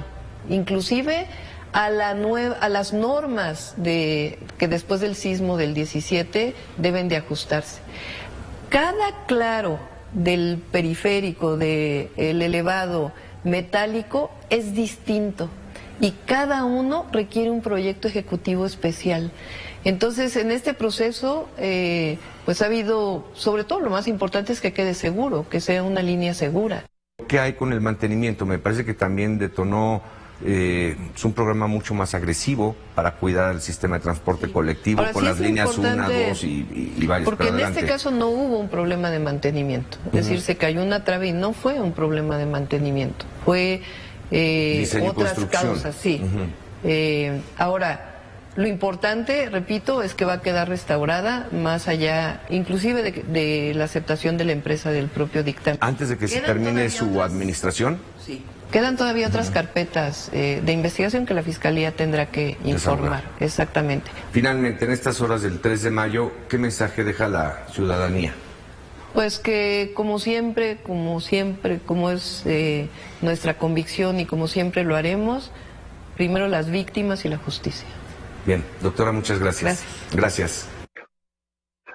inclusive a las normas que después del sismo del 17 deben de ajustarse. Cada claro del periférico, del elevado metálico es distinto y cada uno requiere un proyecto ejecutivo especial. Entonces, en este proceso, pues ha habido, sobre todo lo más importante es que quede seguro, que sea una línea segura. ¿Qué hay con el mantenimiento? Me parece que también detonó es un programa mucho más agresivo para cuidar el sistema de transporte colectivo. Ahora, con las líneas 1, 2 y varias. Porque en este caso no hubo un problema de mantenimiento. Es decir, se cayó una trave y no fue un problema de mantenimiento. Fue otras causas, sí. Ahora, lo importante, repito, es que va a quedar restaurada más allá, inclusive de la aceptación de la empresa del propio dictamen. Antes de que se termine su administración. Sí. Quedan todavía otras carpetas de investigación que la Fiscalía tendrá que informar. Exactamente. Finalmente, en estas horas del 3 de mayo, ¿qué mensaje deja la ciudadanía? Pues que como es nuestra convicción y como siempre lo haremos, primero las víctimas y la justicia. Bien, doctora, muchas gracias. Gracias.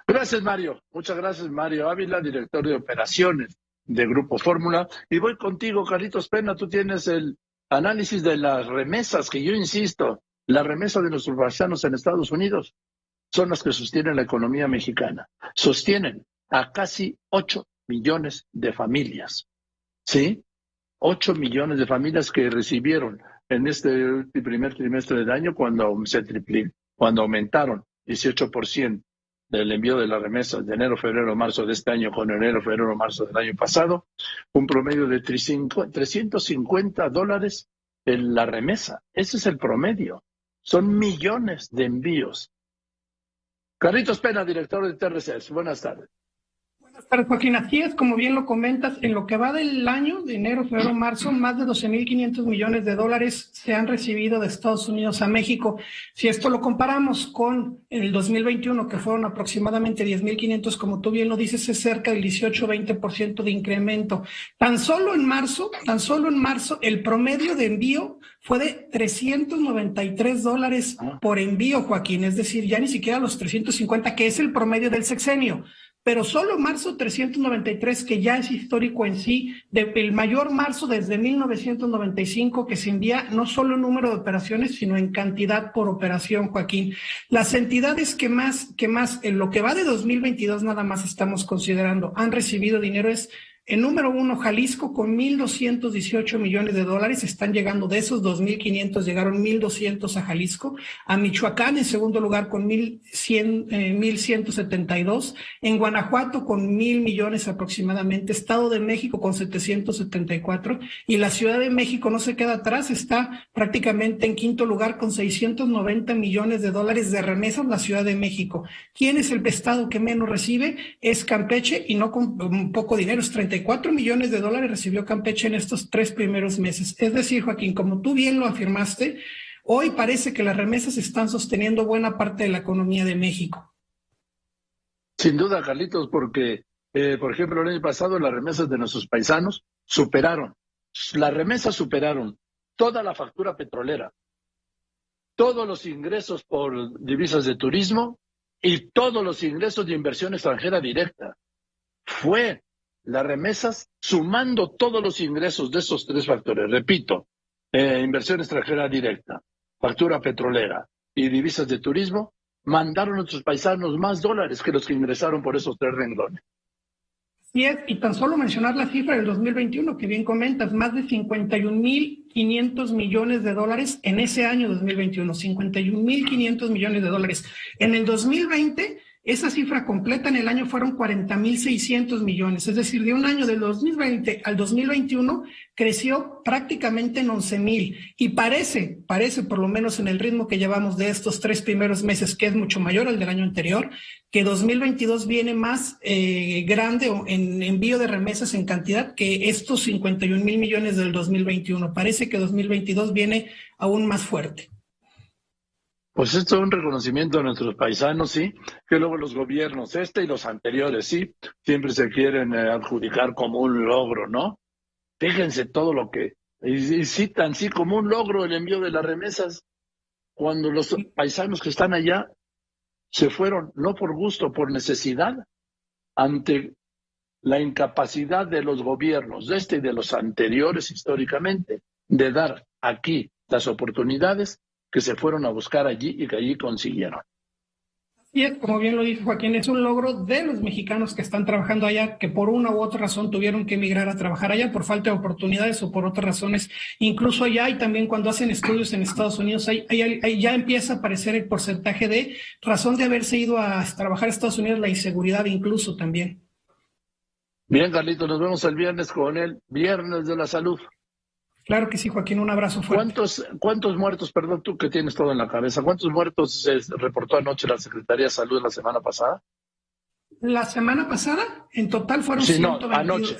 Gracias, Mario. Muchas gracias, Mario Ávila, director de operaciones de Grupo Fórmula. Y voy contigo, Carlitos Pena. Tú tienes el análisis de las remesas, que yo insisto, las remesas de nuestros paisanos en Estados Unidos son las que sostienen la economía mexicana. Sostienen a casi 8 millones de familias. ¿Sí? 8 millones de familias que recibieron en este primer trimestre del año cuando aumentaron 18% del envío de las remesas de enero, febrero, marzo de este año con enero, febrero, marzo del año pasado, un promedio de $350 en la remesa. Ese es el promedio. Son millones de envíos. Carlitos Pena, director de TRCs. Buenas tardes. Joaquín, así es, como bien lo comentas, en lo que va del año, de enero, febrero, marzo, más de 12.500 millones de dólares se han recibido de Estados Unidos a México. Si esto lo comparamos con el 2021, que fueron aproximadamente 10.500, como tú bien lo dices, es cerca del 18-20% de incremento. Tan solo en marzo, el promedio de envío fue de $393 por envío, Joaquín, es decir, ya ni siquiera los 350, que es el promedio del sexenio. Pero solo marzo 393, que ya es histórico en sí, el mayor marzo desde 1995 que se envía no solo en número de operaciones, sino en cantidad por operación, Joaquín. Las entidades que más en lo que va de 2022 nada más estamos considerando han recibido dinero es en número 1, Jalisco con 1.218 millones de dólares, están llegando de esos 2.500, llegaron 1.200 a Jalisco, a Michoacán en segundo lugar con 1.172, en Guanajuato con 1.000 millones aproximadamente, Estado de México con 774 y la Ciudad de México no se queda atrás, está prácticamente en quinto lugar con 690 millones de dólares de remesas la Ciudad de México. ¿Quién es el estado que menos recibe? Es Campeche y no con poco dinero, es 34 millones de dólares recibió Campeche en estos 3 primeros meses. Es decir, Joaquín, como tú bien lo afirmaste, hoy parece que las remesas están sosteniendo buena parte de la economía de México. Sin duda, Carlitos, porque, por ejemplo, el año pasado las remesas de nuestros paisanos superaron toda la factura petrolera, todos los ingresos por divisas de turismo y todos los ingresos de inversión extranjera directa. Fue las remesas, sumando todos los ingresos de esos 3 factores, repito, inversión extranjera directa, factura petrolera y divisas de turismo, mandaron a nuestros paisanos más dólares que los que ingresaron por esos 3 renglones. Así es, y tan solo mencionar la cifra del 2021, que bien comentas, más de 51.500 millones de dólares en ese año 2021, 51.500 millones de dólares. En el 2020... esa cifra completa en el año fueron 40.600 millones, es decir, de un año del 2020 al 2021 creció prácticamente en 11.000 y parece por lo menos en el ritmo que llevamos de estos 3 primeros meses, que es mucho mayor al del año anterior, que 2022 viene más grande en envío de remesas en cantidad que estos 51.000 millones del 2021. Parece que 2022 viene aún más fuerte. Pues esto es un reconocimiento a nuestros paisanos, sí, que luego los gobiernos, y los anteriores, sí, siempre se quieren adjudicar como un logro, ¿no? Fíjense todo lo que, y citan, sí, como un logro el envío de las remesas, cuando los paisanos que están allá se fueron, no por gusto, por necesidad, ante la incapacidad de los gobiernos, de y de los anteriores históricamente, de dar aquí las oportunidades que se fueron a buscar allí y que allí consiguieron. Y es, como bien lo dice Joaquín, es un logro de los mexicanos que están trabajando allá, que por una u otra razón tuvieron que emigrar a trabajar allá por falta de oportunidades o por otras razones. Incluso allá y también cuando hacen estudios en Estados Unidos, ahí ya empieza a aparecer el porcentaje de razón de haberse ido a trabajar a Estados Unidos, la inseguridad incluso también. Bien, Carlito, nos vemos el viernes con el Viernes de la Salud. Claro que sí, Joaquín, un abrazo fuerte. ¿Cuántos muertos, perdón, tú que tienes todo en la cabeza, cuántos muertos se reportó anoche la Secretaría de Salud la semana pasada? La semana pasada, en total fueron 122.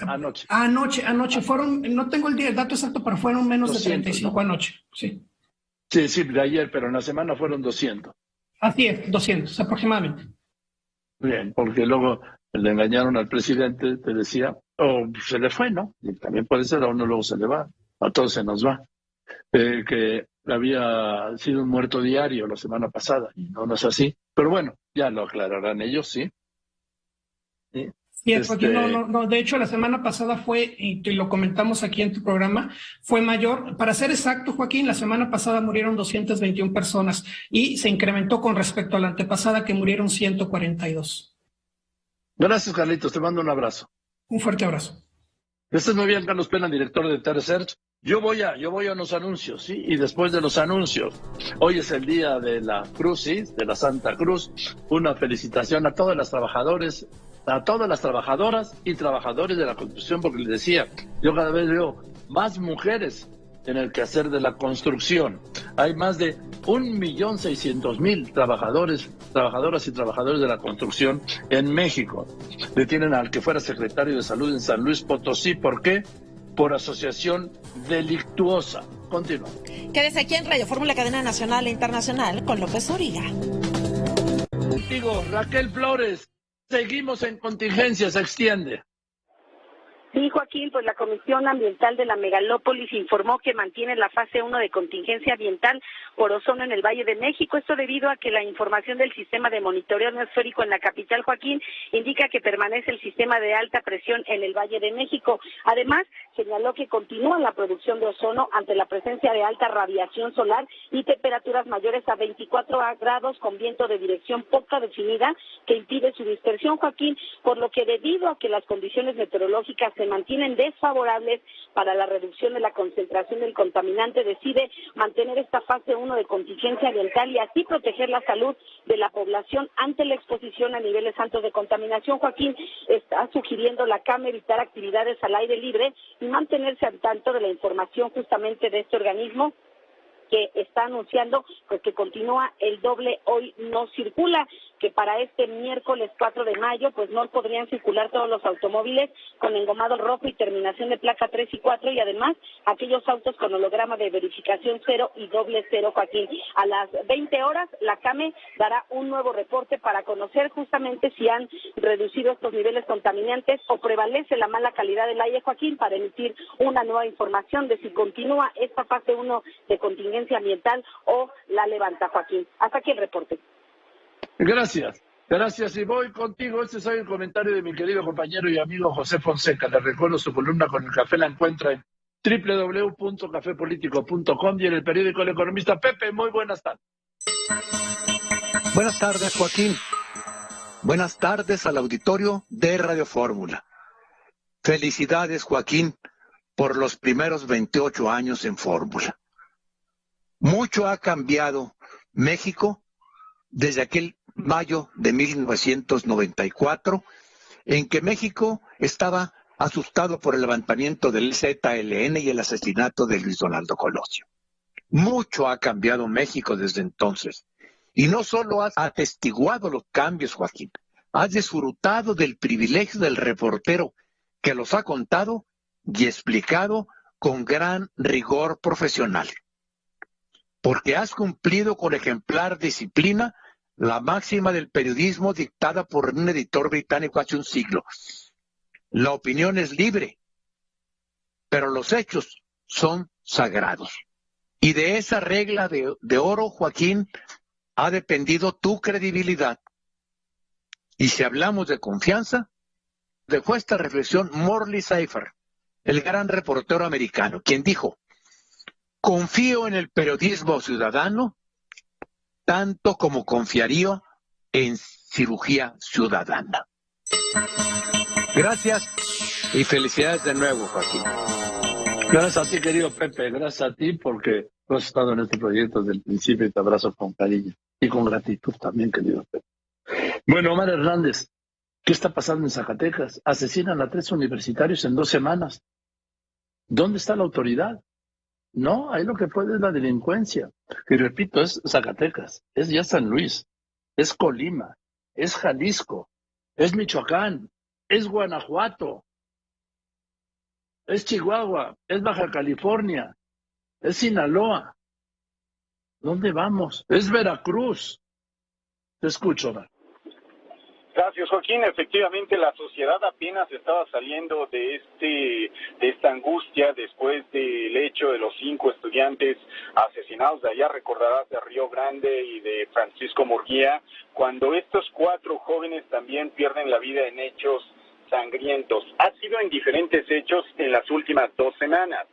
Anoche fueron, no tengo el dato exacto, pero fueron menos 200, de 35 ¿no? Anoche, sí. Sí, de ayer, pero en la semana fueron 200. Así es, 200 aproximadamente. Bien, porque luego le engañaron al presidente, te decía, o se le fue, ¿no? Y también puede ser, a uno luego se le va. A todos se nos va, que había sido un muerto diario la semana pasada, y no es así, pero bueno, ya lo aclararán ellos, ¿sí? Sí, no, de hecho la semana pasada fue, y lo comentamos aquí en tu programa, fue mayor, para ser exacto, Joaquín, la semana pasada murieron 221 personas, y se incrementó con respecto a la antepasada, que murieron 142. Gracias, Carlitos, te mando un abrazo. Un fuerte abrazo. Este es muy bien, Carlos Pena, director de Terresearch. Yo voy a unos anuncios, ¿sí? Y después de los anuncios, hoy es el día de la Cruz, ¿sí? De la Santa Cruz. Una felicitación a todos los trabajadores, a todas las trabajadoras y trabajadores de la construcción, porque les decía, yo cada vez veo más mujeres en el quehacer de la construcción. Hay más de 1.600.000 trabajadoras y trabajadores de la construcción en México. Detienen al que fuera secretario de Salud en San Luis Potosí. ¿Por qué? Por asociación delictuosa. Continúa. Quédese aquí en Radio Fórmula, cadena nacional e internacional, con López Dóriga. Contigo, Raquel Flores. Seguimos en contingencia, se extiende. Sí, Joaquín, pues la Comisión Ambiental de la Megalópolis informó que mantiene la fase 1 de contingencia ambiental por ozono en el Valle de México. Esto debido a que la información del sistema de monitoreo atmosférico en la capital, Joaquín, indica que permanece el sistema de alta presión en el Valle de México. Además, señaló que continúa la producción de ozono ante la presencia de alta radiación solar y temperaturas mayores a 24 grados con viento de dirección poco definida que impide su dispersión, Joaquín, por lo que debido a que las condiciones meteorológicas se mantienen desfavorables para la reducción de la concentración del contaminante, decide mantener esta fase 1 de contingencia ambiental y así proteger la salud de la población ante la exposición a niveles altos de contaminación. Joaquín, está sugiriendo la CAM evitar actividades al aire libre y mantenerse al tanto de la información justamente de este organismo, que está anunciando pues que continúa el doble hoy no circula, que para este miércoles 4 de mayo pues no podrían circular todos los automóviles con engomado rojo y terminación de placa 3 y 4 y además aquellos autos con holograma de verificación 0 y doble 0, Joaquín. A las 20 horas la CAME dará un nuevo reporte para conocer justamente si han reducido estos niveles contaminantes o prevalece la mala calidad del aire, Joaquín, para emitir una nueva información de si continúa esta fase 1 de contingencia ambiental o la levanta, Joaquín. Hasta aquí el reporte. Gracias. Y voy contigo. Este es el comentario de mi querido compañero y amigo José Fonseca. Les recuerdo su columna con el café, la encuentra en www.cafepolitico.com y en el periódico El Economista. Pepe, muy buenas tardes. Buenas tardes, Joaquín. Buenas tardes al auditorio de Radio Fórmula. Felicidades, Joaquín, por los primeros 28 años en Fórmula. Mucho ha cambiado México desde aquel mayo de 1994, en que México estaba asustado por el levantamiento del ZLN y el asesinato de Luis Donaldo Colosio. Mucho ha cambiado México desde entonces. Y no solo has atestiguado los cambios, Joaquín, has disfrutado del privilegio del reportero que los ha contado y explicado con gran rigor profesional. Porque has cumplido con ejemplar disciplina la máxima del periodismo dictada por un editor británico hace un siglo. La opinión es libre, pero los hechos son sagrados. Y de esa regla de oro, Joaquín, ha dependido tu credibilidad. Y si hablamos de confianza, dejó esta reflexión Morley Safer, el gran reportero americano, quien dijo: confío en el periodismo ciudadano tanto como confiaría en cirugía ciudadana. Gracias y felicidades de nuevo, Joaquín. Gracias a ti, querido Pepe, gracias a ti porque tú has estado en este proyecto desde el principio y te abrazo con cariño y con gratitud también, querido Pepe. Bueno, Omar Hernández, ¿qué está pasando en Zacatecas? Asesinan a 3 universitarios en 2 semanas. ¿Dónde está la autoridad? No, ahí lo que puede es la delincuencia. Y repito, es Zacatecas, es ya San Luis, es Colima, es Jalisco, es Michoacán, es Guanajuato, es Chihuahua, es Baja California, es Sinaloa. ¿Dónde vamos? Es Veracruz. Te escucho, Omar. Gracias, Joaquín. Efectivamente, la sociedad apenas estaba saliendo de esta angustia después del hecho de los 5 estudiantes asesinados de allá, recordarás, de Río Grande y de Francisco Murguía, cuando estos 4 jóvenes también pierden la vida en hechos sangrientos. Ha sido en diferentes hechos en las últimas 2 semanas.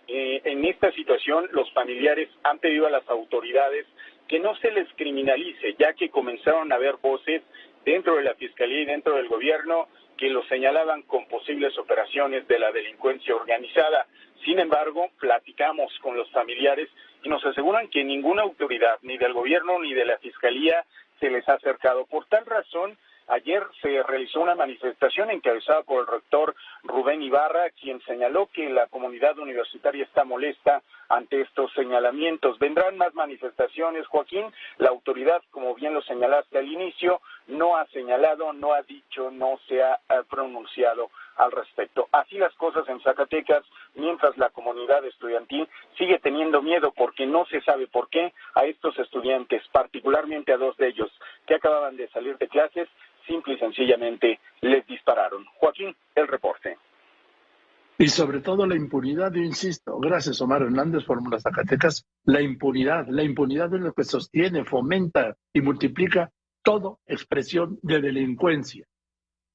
En esta situación, los familiares han pedido a las autoridades que no se les criminalice, ya que comenzaron a haber voces dentro de la Fiscalía y dentro del gobierno que los señalaban con posibles operaciones de la delincuencia organizada. Sin embargo, platicamos con los familiares y nos aseguran que ninguna autoridad, ni del gobierno ni de la Fiscalía, se les ha acercado. Por tal razón, Ayer se realizó una manifestación encabezada por el rector Rubén Ibarra, quien señaló que la comunidad universitaria está molesta ante estos señalamientos. Vendrán más manifestaciones, Joaquín. La autoridad, como bien lo señalaste al inicio, no ha señalado, no ha dicho, no se ha pronunciado al respecto. Así las cosas en Zacatecas, mientras la comunidad estudiantil sigue teniendo miedo porque no se sabe por qué a estos estudiantes, particularmente a 2 de ellos que acababan de salir de clases, simple y sencillamente les dispararon. Joaquín, el reporte. Y sobre todo la impunidad, yo insisto, gracias Omar Hernández, Fórmula Zacatecas, la impunidad es lo que sostiene, fomenta y multiplica toda expresión de delincuencia.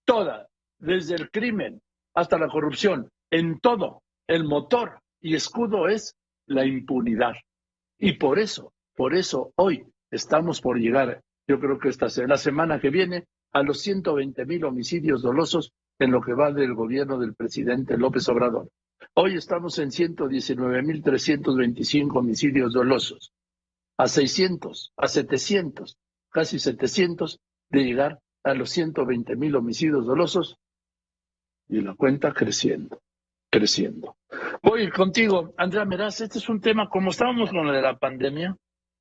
Toda, desde el crimen hasta la corrupción, en todo, el motor y escudo es la impunidad. Y por eso hoy estamos por llegar, yo creo que la semana que viene, a los 120,000 homicidios dolosos en lo que va del gobierno del presidente López Obrador. Hoy estamos en 119,325 homicidios dolosos, a 600, a 700, casi 700 de llegar a los 120,000 homicidios dolosos y la cuenta creciendo. Voy contigo, Andrea Meraz. Este es un tema, como estábamos con lo de la pandemia,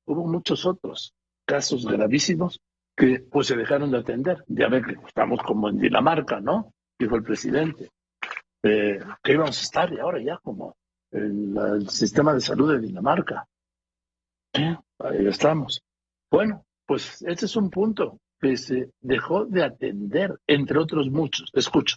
hubo muchos otros casos gravísimos que pues se dejaron de atender. Ya ven que estamos como en Dinamarca, ¿no? Dijo el presidente. Que íbamos a estar y ahora ya como el sistema de salud de Dinamarca. Ahí estamos. Bueno, pues este es un punto que se dejó de atender, entre otros muchos. Te escucho.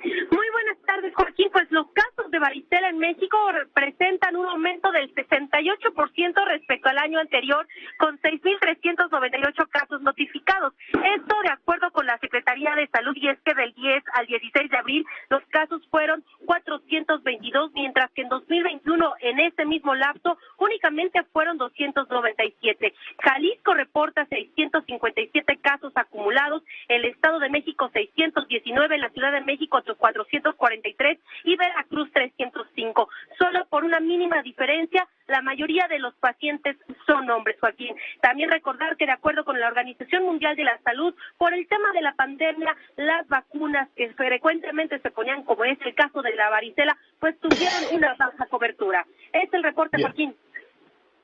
Muy buenas tardes, Joaquín. Pues los casos de varicela en México representan un aumento del 68% respecto al año anterior, con 6,398 casos notificados. Esto de acuerdo con la Secretaría de Salud, y es que del 10 al 16 de abril los casos fueron 422, mientras que en 2021, en ese mismo lapso, únicamente fueron 297. Jalisco reporta 657 casos acumulados, el Estado de México 619, la Ciudad de México 443 y Veracruz 305. Solo por una mínima diferencia, la mayoría de los pacientes son hombres, Joaquín. También recordar que de acuerdo con la Organización Mundial de la Salud, por el tema de la pandemia, las vacunas que frecuentemente se ponían, como es el caso de la varicela, pues tuvieron una baja cobertura. Es el reporte, bien. Joaquín.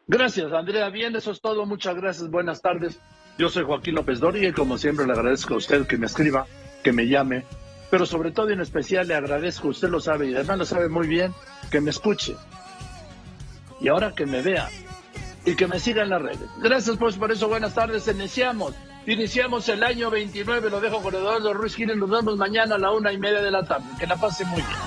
Gracias, Andrea. Bien, eso es todo. Muchas gracias. Buenas tardes. Yo soy Joaquín López Dóriga y como siempre le agradezco a usted que me escriba, que me llame, pero sobre todo y en especial le agradezco, usted lo sabe y además lo sabe muy bien, que me escuche y ahora que me vea y que me siga en las redes. Gracias pues por eso, buenas tardes. Iniciamos el año 29, lo dejo con Eduardo Ruiz Gil y nos vemos mañana a la 1:30 de la tarde. Que la pase muy bien.